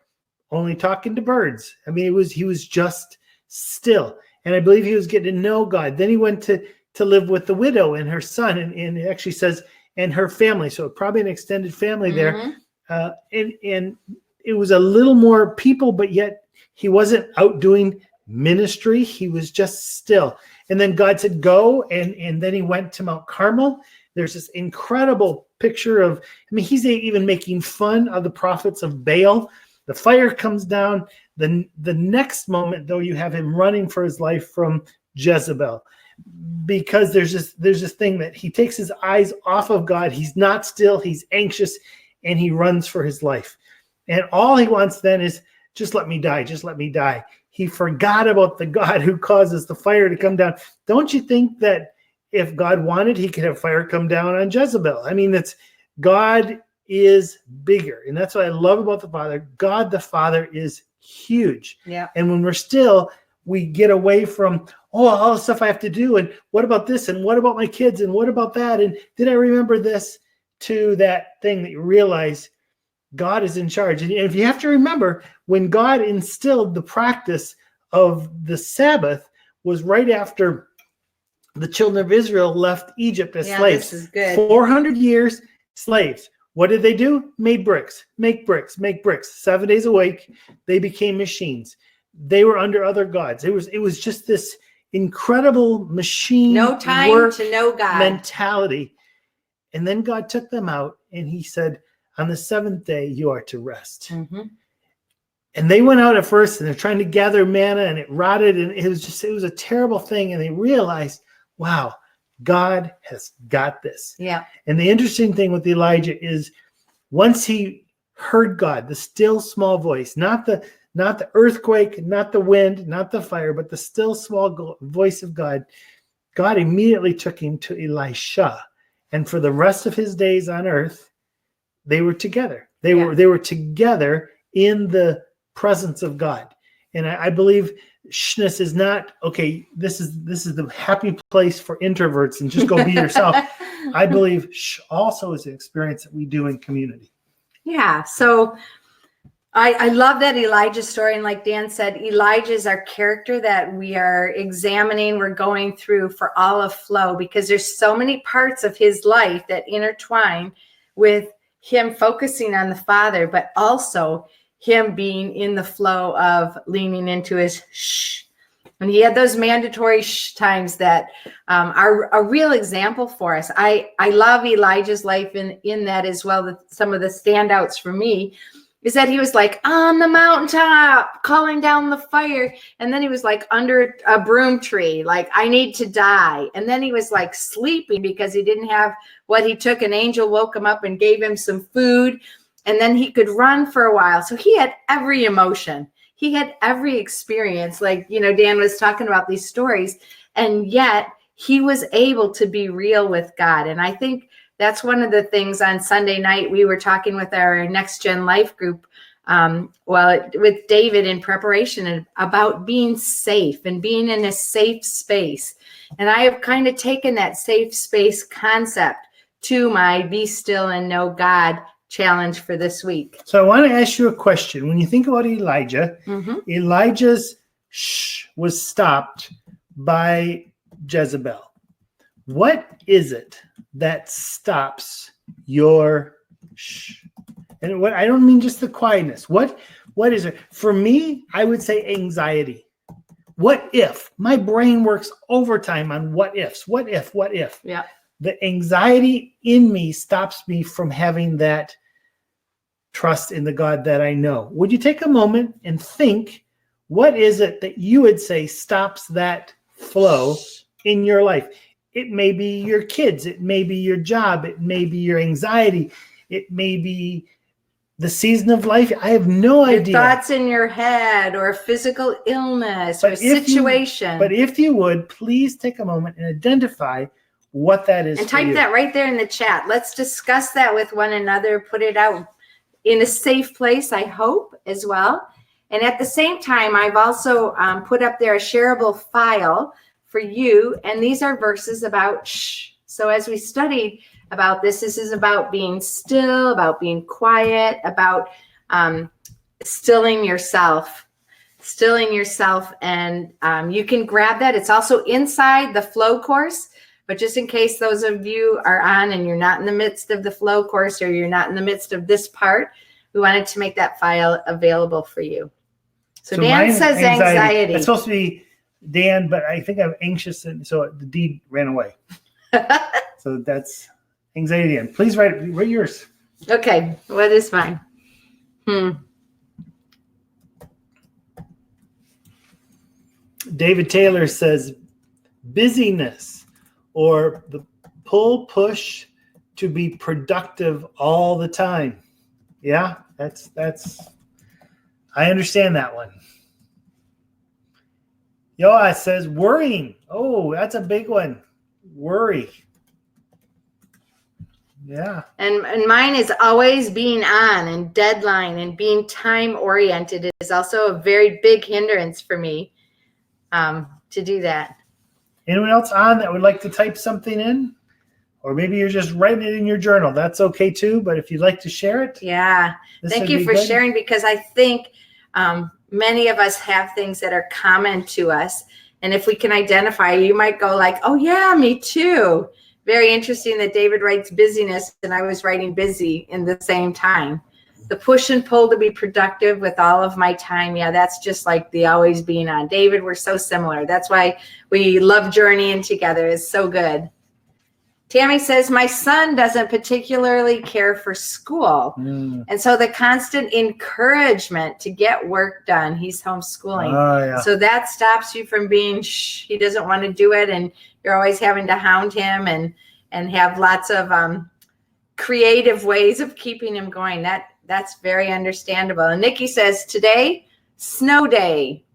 Speaker 1: only talking to birds. I mean, he was just still, and I believe he was getting to know God. Then he went to live with the widow and her son, and it actually says, and her family, so probably an extended family there. And it was a little more people, but yet he wasn't out doing ministry. He was just still. And then God said, go, and then he went to Mount Carmel. There's this incredible picture of, he's even making fun of the prophets of Baal. The fire comes down. The next moment, though, you have him running for his life from Jezebel, because there's this thing that he takes his eyes off of God. He's not still. He's anxious, and he runs for his life. And all he wants then is, just let me die. Just let me die. He forgot about the God who causes the fire to come down. Don't you think that if God wanted, he could have fire come down on Jezebel? God is bigger. And that's what I love about the Father. God the Father is huge.
Speaker 2: Yeah.
Speaker 1: And when we're still, we get away from, all the stuff I have to do. And what about this? And what about my kids? And what about that? And did I remember this? To that thing that you realize God is in charge. And if you have to remember, when God instilled the practice of the Sabbath was right after the children of Israel left Egypt as slaves.
Speaker 2: This is good. 400
Speaker 1: years slaves. What did they do? Made bricks, make bricks, make bricks. 7 days a week, they became machines. They were under other gods. It was just this incredible machine
Speaker 2: no time
Speaker 1: work
Speaker 2: to know God
Speaker 1: mentality. And then God took them out and he said, on the seventh day, you are to rest.
Speaker 2: Mm-hmm.
Speaker 1: And they went out at first and they're trying to gather manna and it rotted. And it was a terrible thing. And they realized, wow, God has got this.
Speaker 2: Yeah.
Speaker 1: And the interesting thing with Elijah is once he heard God, the still small voice, not the earthquake, not the wind, not the fire, but the still small voice of God, God immediately took him to Elisha. And for the rest of his days on earth, they were together. They were together in the presence of God. And I believe SHHH is not, okay, this is the happy place for introverts and just go be yourself. I believe also is an experience that we do in community.
Speaker 2: Yeah. So I love that Elijah story. And like Dan said, Elijah is our character that we are examining, we're going through for all of flow, because there's so many parts of his life that intertwine with him focusing on the Father, but also him being in the flow of leaning into his shh. And he had those mandatory shh times that are a real example for us. I love Elijah's life in that as well. Some of the standouts for me is that he was like on the mountaintop calling down the fire. And then he was like under a broom tree, like I need to die. And then he was like sleeping because he didn't have what he took. An angel woke him up and gave him some food. And then he could run for a while. So he had every emotion. He had every experience. Like, Dan was talking about these stories. And yet he was able to be real with God. And I think that's one of the things on Sunday night we were talking with our Next Gen Life group, with David in preparation about being safe and being in a safe space. And I have kind of taken that safe space concept to my Be Still and Know God challenge for this week.
Speaker 1: So I want to ask you a question. When you think about Elijah, Elijah's shh was stopped by Jezebel. What is it that stops your shh? And what I don't mean just the quietness. What is it? For me, I would say anxiety. What if? My brain works overtime on what ifs. What if? What if?
Speaker 2: Yeah.
Speaker 1: The anxiety in me stops me from having that trust in the God that I know. Would you take a moment and think, what is it that you would say stops that flow in your life? It may be your kids. It may be your job. It may be your anxiety. It may be the season of life. I have no idea.
Speaker 2: Thoughts in your head or physical illness or situation.
Speaker 1: But if you would, please take a moment and identify what that is.
Speaker 2: And type that right there in the chat. Let's discuss that with one another. Put it out in a safe place, I hope, as well. And at the same time, I've also put up there a shareable file for you. And these are verses about shh. So as we studied about this is about being still, about being quiet, about stilling yourself. And you can grab that. It's also inside the flow course. But just in case those of you are on and you're not in the midst of the flow course or you're not in the midst of this part, we wanted to make that file available for you. So Dan says anxiety.
Speaker 1: It's supposed to be Dan, but I think I'm anxious, and so the D ran away. So that's anxiety. And please write yours.
Speaker 2: Okay, what is mine?
Speaker 1: David Taylor says busyness, or the push to be productive all the time. Yeah, that's I understand that one. Yoa says worrying. Oh, that's a big one. Worry. Yeah.
Speaker 2: And mine is always being on, and deadline and being time oriented is also a very big hindrance for me to do that.
Speaker 1: Anyone else on that would like to type something in? Or maybe you're just writing it in your journal. That's okay too. But if you'd like to share it.
Speaker 2: Yeah. Thank you for sharing, because I think many of us have things that are common to us. And if we can identify, you might go like, oh yeah, me too. Very interesting that David writes busyness and I was writing busy in the same time. The push and pull to be productive with all of my time. Yeah, that's just like the always being on. David, we're so similar. That's why we love journeying together. It's so good. Tammy says, my son doesn't particularly care for school. And so the constant encouragement to get work done, he's homeschooling.
Speaker 1: Oh, yeah.
Speaker 2: So that stops you from being, he doesn't want to do it. And you're always having to hound him and have lots of creative ways of keeping him going. That's very understandable. And Nikki says, today, snow day.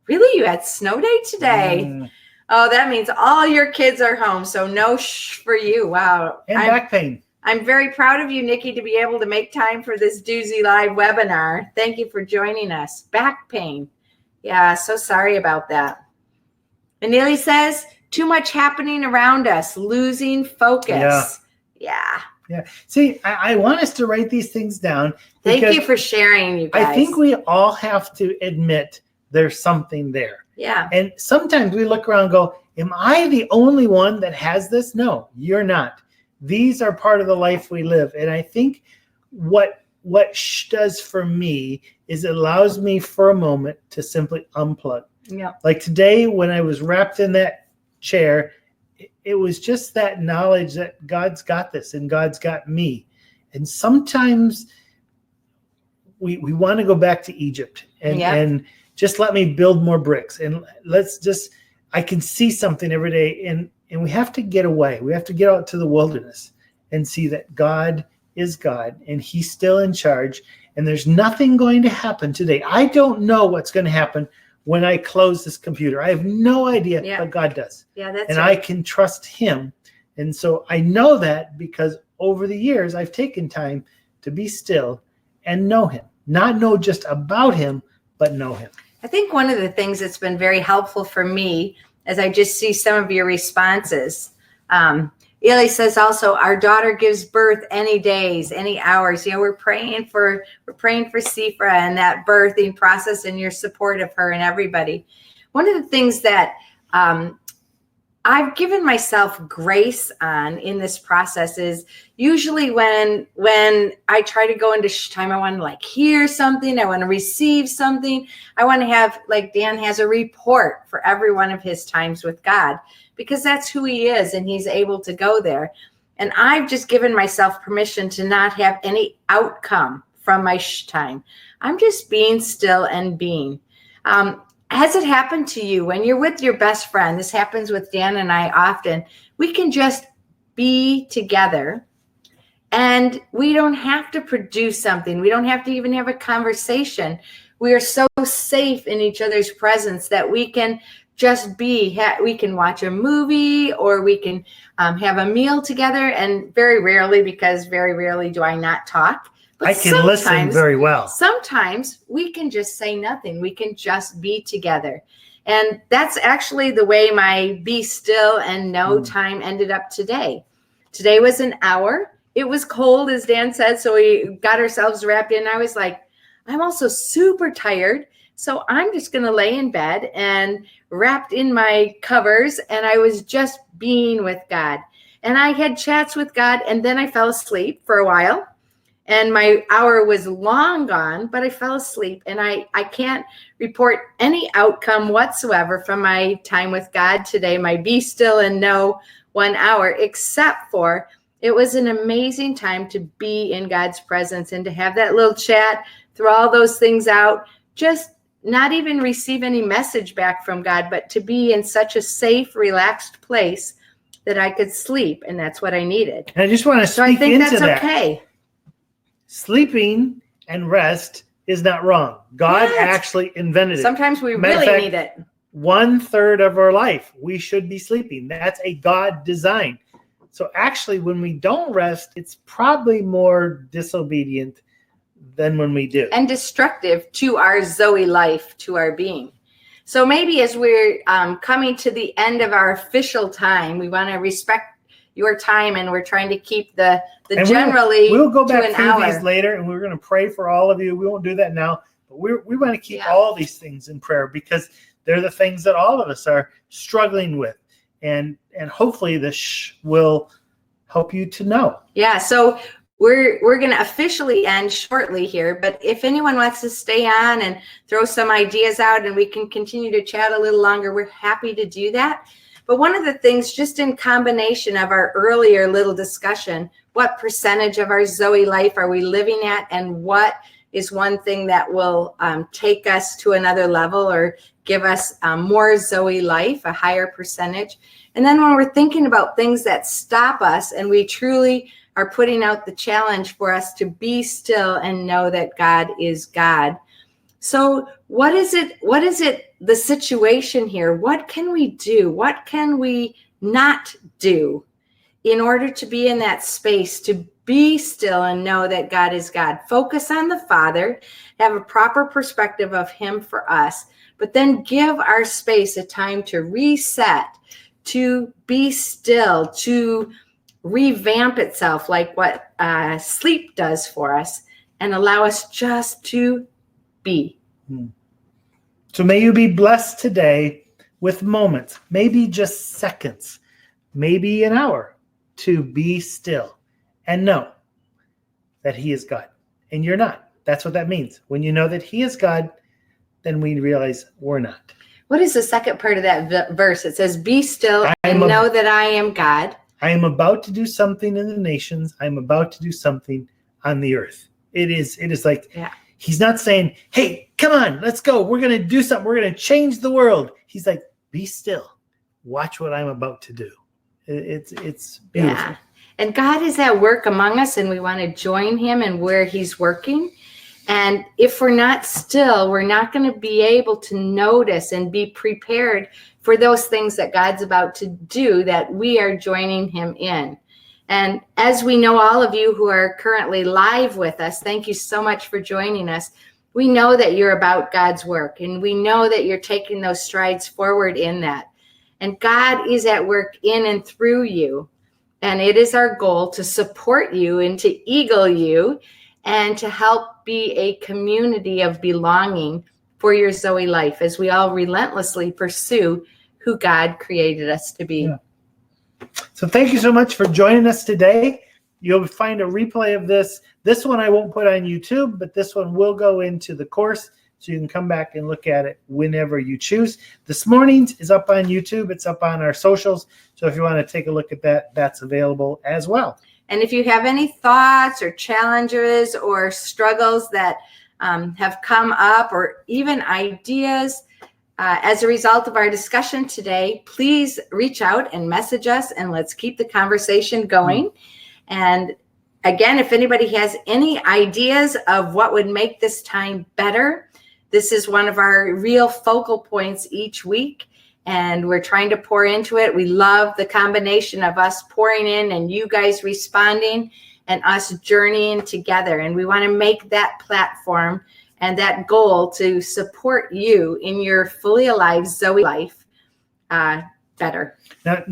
Speaker 2: Really? You had snow day today? Oh, that means all your kids are home. So no for you. Wow.
Speaker 1: And back pain.
Speaker 2: I'm very proud of you, Nikki, to be able to make time for this Duzie Live webinar. Thank you for joining us. Back pain. Yeah, so sorry about that. And Neely says, too much happening around us, losing focus. Yeah.
Speaker 1: See, I want us to write these things down.
Speaker 2: Thank you for sharing, you guys.
Speaker 1: I think we all have to admit there's something there.
Speaker 2: Yeah.
Speaker 1: And sometimes we look around and go, am I the only one that has this? No, you're not. These are part of the life we live. And I think what does for me is it allows me for a moment to simply unplug.
Speaker 2: Yeah.
Speaker 1: Like today when I was wrapped in that chair, it was just that knowledge that God's got this and God's got me. And sometimes we want to go back to Egypt and just let me build more bricks. And I can see something every day. And we have to get away. We have to get out to the wilderness and see that God is God and he's still in charge. And there's nothing going to happen today. I don't know what's going to happen when I close this computer. I have no idea, but God does.
Speaker 2: Yeah, that's
Speaker 1: and
Speaker 2: right.
Speaker 1: I can trust him. And so I know that because over the years, I've taken time to be still and know him. Not know just about him, but know him.
Speaker 2: I think one of the things that's been very helpful for me, as I just see some of your responses, Eli says also, our daughter gives birth any days, any hours. You know, we're praying for Sifra and that birthing process and your support of her and everybody. One of the things that I've given myself grace on in this process is usually when I try to go into time, I want to like hear something. I want to receive something. I want to have, like Dan has a report for every one of his times with God, because that's who he is and he's able to go there. And I've just given myself permission to not have any outcome from my time. I'm just being still and being. Has it happened to you when you're with your best friend? This happens with Dan and I often. We can just be together and we don't have to produce something. We don't have to even have a conversation. We are so safe in each other's presence that we can just be. We can watch a movie or we can have a meal together. And very rarely, because very rarely do I not talk. But
Speaker 1: I can listen very well.
Speaker 2: Sometimes we can just say nothing. We can just be together. And that's actually the way my be still and know time ended up today. Today was an hour. It was cold, as Dan said, so we got ourselves wrapped in. I was like, I'm also super tired. So I'm just going to lay in bed and wrapped in my covers. And I was just being with God. And I had chats with God. And then I fell asleep for a while. And my hour was long gone, but I fell asleep. And I can't report any outcome whatsoever from my time with God today, my be still and know 1 hour, except for it was an amazing time to be in God's presence and to have that little chat, throw all those things out, just not even receive any message back from God, but to be in such a safe, relaxed place that I could sleep. And that's what I needed.
Speaker 1: And I just want to speak into that.
Speaker 2: So I think that's okay.
Speaker 1: Sleeping and rest is not wrong. God actually invented it.
Speaker 2: Sometimes we really need it.
Speaker 1: 1/3 of our life, we should be sleeping. That's a God design. So actually, when we don't rest, it's probably more disobedient than when we do.
Speaker 2: And destructive to our Zoe life, to our being. So maybe as we're coming to the end of our official time, we want to respect your time, and we're trying to keep the generally
Speaker 1: we'll go back
Speaker 2: to an
Speaker 1: through
Speaker 2: hour.
Speaker 1: these later, and we're going to pray for all of you. We won't do that now, but we want to keep all these things in prayer because they're the things that all of us are struggling with, and hopefully this will help you to know. Yeah.
Speaker 2: So we're going to officially end shortly here, but if anyone wants to stay on and throw some ideas out, and we can continue to chat a little longer, we're happy to do that. But one of the things, just in combination of our earlier little discussion, what percentage of our Zoe life are we living at, and what is one thing that will take us to another level or give us more Zoe life, a higher percentage. And then when we're thinking about things that stop us, and we truly are putting out the challenge for us to be still and know that God is God. So what is it, the situation here? What can we do? What can we not do in order to be in that space, to be still and know that God is God? Focus on the Father, have a proper perspective of Him for us, but then give our space a time to reset, to be still, to revamp itself like what sleep does for us, and allow us just to be.
Speaker 1: So may you be blessed today with moments, maybe just seconds, maybe an hour, to be still and know that He is God and you're not. That's what that means. When you know that He is God, then we realize we're not.
Speaker 2: What is the second part of that verse? It says, be still and know that I am God.
Speaker 1: I am about to do something in the nations. I'm about to do something on the earth. It is like, He's not saying, hey, come on, let's go. We're going to do something. We're going to change the world. He's like, be still. Watch what I'm about to do. It's beautiful.
Speaker 2: Yeah. And God is at work among us, and we want to join Him in where He's working. And if we're not still, we're not going to be able to notice and be prepared for those things that God's about to do, that we are joining Him in. And as we know, all of you who are currently live with us, thank you so much for joining us. We know that you're about God's work, and we know that you're taking those strides forward in that. And God is at work in and through you. And it is our goal to support you and to eagle you and to help be a community of belonging for your Zoe life as we all relentlessly pursue who God created us to be.
Speaker 1: Yeah. So thank you so much for joining us today. You'll find a replay of this. This one I won't put on YouTube, but this one will go into the course, so you can come back and look at it whenever you choose. This morning's is up on YouTube. It's up on our socials. So if you want to take a look at that, that's available as well.
Speaker 2: And if you have any thoughts or challenges or struggles that have come up, or even ideas as a result of our discussion today, please reach out and message us, and let's keep the conversation going. And again, if anybody has any ideas of what would make this time better, this is one of our real focal points each week, and we're trying to pour into it. We love the combination of us pouring in and you guys responding and us journeying together. And we want to make that platform and that goal to support you in your fully alive Zoe life better.
Speaker 1: Now,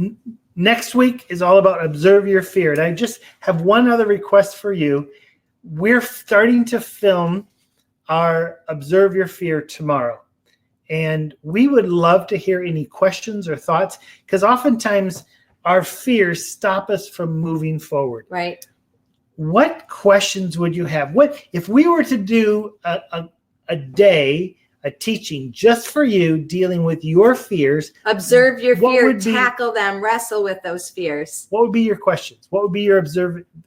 Speaker 1: next week is all about observe your fear. And I just have one other request for you. We're starting to film our Observe Your Fear tomorrow. And we would love to hear any questions or thoughts, because oftentimes our fears stop us from moving forward.
Speaker 2: Right.
Speaker 1: What questions would you have? What if we were to do a day, a teaching just for you, dealing with your fears?
Speaker 2: Observe your fear, tackle them, wrestle with those fears.
Speaker 1: What would be your questions? What would be your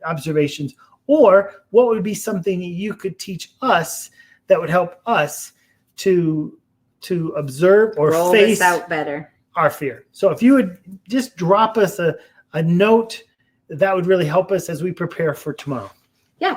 Speaker 1: observations? Or what would be something you could teach us that would help us to observe or
Speaker 2: roll
Speaker 1: face
Speaker 2: this out better,
Speaker 1: our fear? So if you would just drop us a note, that would really help us as we prepare for tomorrow.
Speaker 2: Yeah,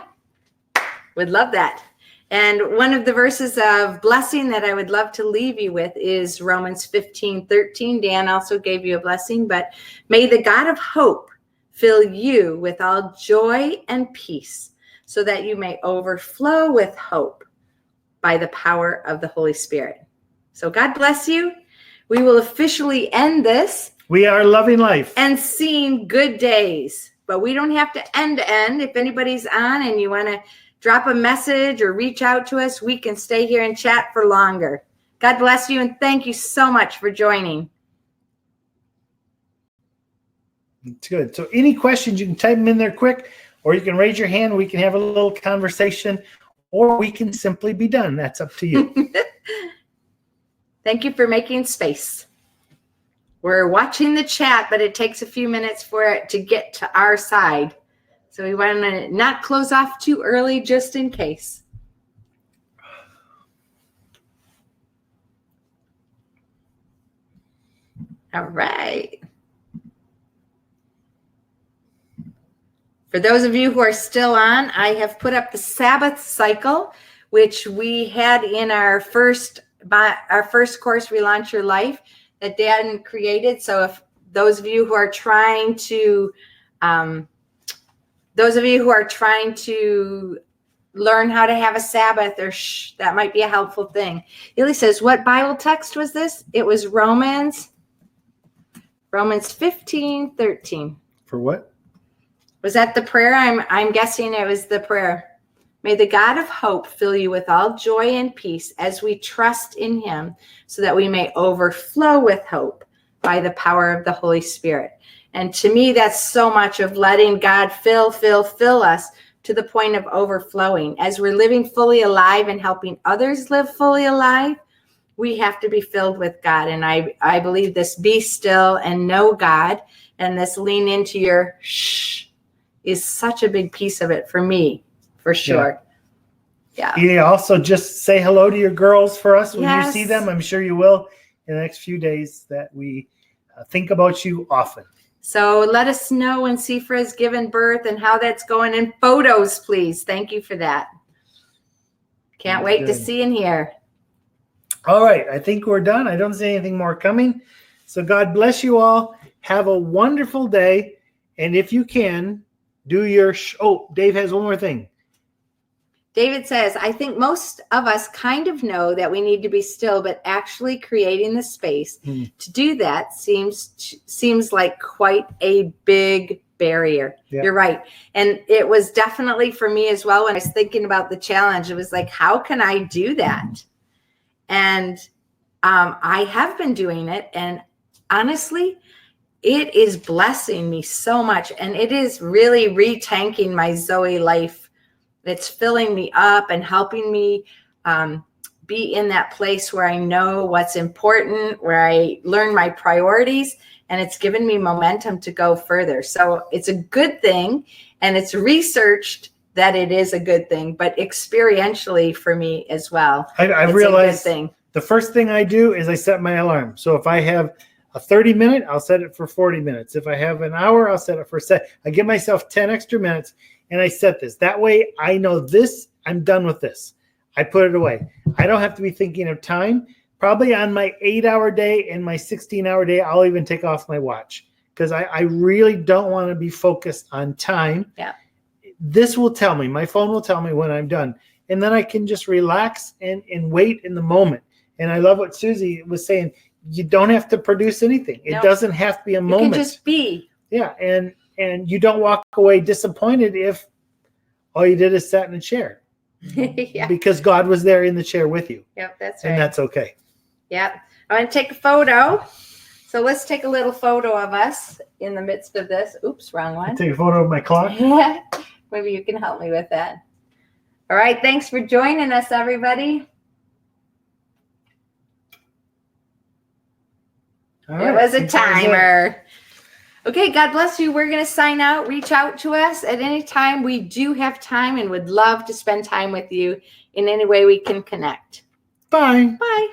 Speaker 2: would love that. And one of the verses of blessing that I would love to leave you with is Romans 15:13. Dan also gave you a blessing, but may the God of hope fill you with all joy and peace, so that you may overflow with hope by the power of the Holy Spirit. So God bless you. We will officially end this.
Speaker 1: We are loving life
Speaker 2: and seeing good days, but we don't have to end. If anybody's on and you want to drop a message or reach out to us, we can stay here and chat for longer. God bless you, and thank you so much for joining.
Speaker 1: It's good. So any questions, you can type them in there quick, or you can raise your hand. We can have a little conversation, or we can simply be done. That's up to you.
Speaker 2: Thank you for making space. We're watching the chat, but it takes a few minutes for it to get to our side. So we want to not close off too early just in case. All right. For those of you who are still on, I have put up the Sabbath cycle, which we had in our first course, Relaunch Your Life, that Dan created. So if those of you who are trying to, learn how to have a Sabbath, or that might be a helpful thing. Illy says, what Bible text was this? It was Romans 15:13.
Speaker 1: For what?
Speaker 2: Was that the prayer? I'm guessing it was the prayer. May the God of hope fill you with all joy and peace as we trust in him, so that we may overflow with hope by the power of the Holy Spirit. And to me, that's so much of letting God fill us to the point of overflowing. As we're living fully alive and helping others live fully alive, we have to be filled with God. And I believe this be still and know God, and this lean into your shh is such a big piece of it for me, for sure. Yeah.
Speaker 1: Also, just say hello to your girls for us when
Speaker 2: Yes.
Speaker 1: you see them. I'm sure you will in the next few days, that we think about you often.
Speaker 2: So let us know when Sifra has given birth and how that's going in photos, please. Thank you for that. Can't wait to see and hear.
Speaker 1: All right. I think we're done. I don't see anything more coming. So God bless you all. Have a wonderful day. And if you can, do your Dave has one more thing.
Speaker 2: David says, I think most of us kind of know that we need to be still, but actually creating the space to do that seems like quite a big barrier. Yeah. You're right. And it was definitely for me as well. When I was thinking about the challenge, it was like, how can I do that? And I have been doing it. And honestly, it is blessing me so much. And it is really retanking my Zoe life. It's filling me up and helping me be in that place where I know what's important, where I learn my priorities, and it's given me momentum to go further. So it's a good thing, and it's researched that it is a good thing, but experientially for me as well.
Speaker 1: I realized the first thing I do is I set my alarm. So if I have a 30-minute, I'll set it for 40 minutes. If I have an hour, I'll set it for I give myself 10 extra minutes. And I set this. That way I know this, I'm done with this. I put it away. I don't have to be thinking of time. Probably on my 8-hour day and my 16-hour day, I'll even take off my watch, because I really don't want to be focused on time.
Speaker 2: Yeah.
Speaker 1: This will tell me, my phone will tell me when I'm done. And then I can just relax and wait in the moment. And I love what Suzie was saying. You don't have to produce anything. It doesn't have to be a moment.
Speaker 2: You can just be.
Speaker 1: Yeah. And you don't walk away disappointed if all you did is sat in a chair.
Speaker 2: Yeah.
Speaker 1: Because God was there in the chair with you.
Speaker 2: Yep, that's right.
Speaker 1: And that's okay.
Speaker 2: Yep. I'm going to take a photo. So let's take a little photo of us in the midst of this. Oops, wrong one.
Speaker 1: Take a photo of my clock.
Speaker 2: Maybe you can help me with that. All right. Thanks for joining us, everybody. It was a timer. Okay, God bless you. We're going to sign out. Reach out to us at any time. We do have time and would love to spend time with you in any way we can connect.
Speaker 1: Bye.
Speaker 2: Bye.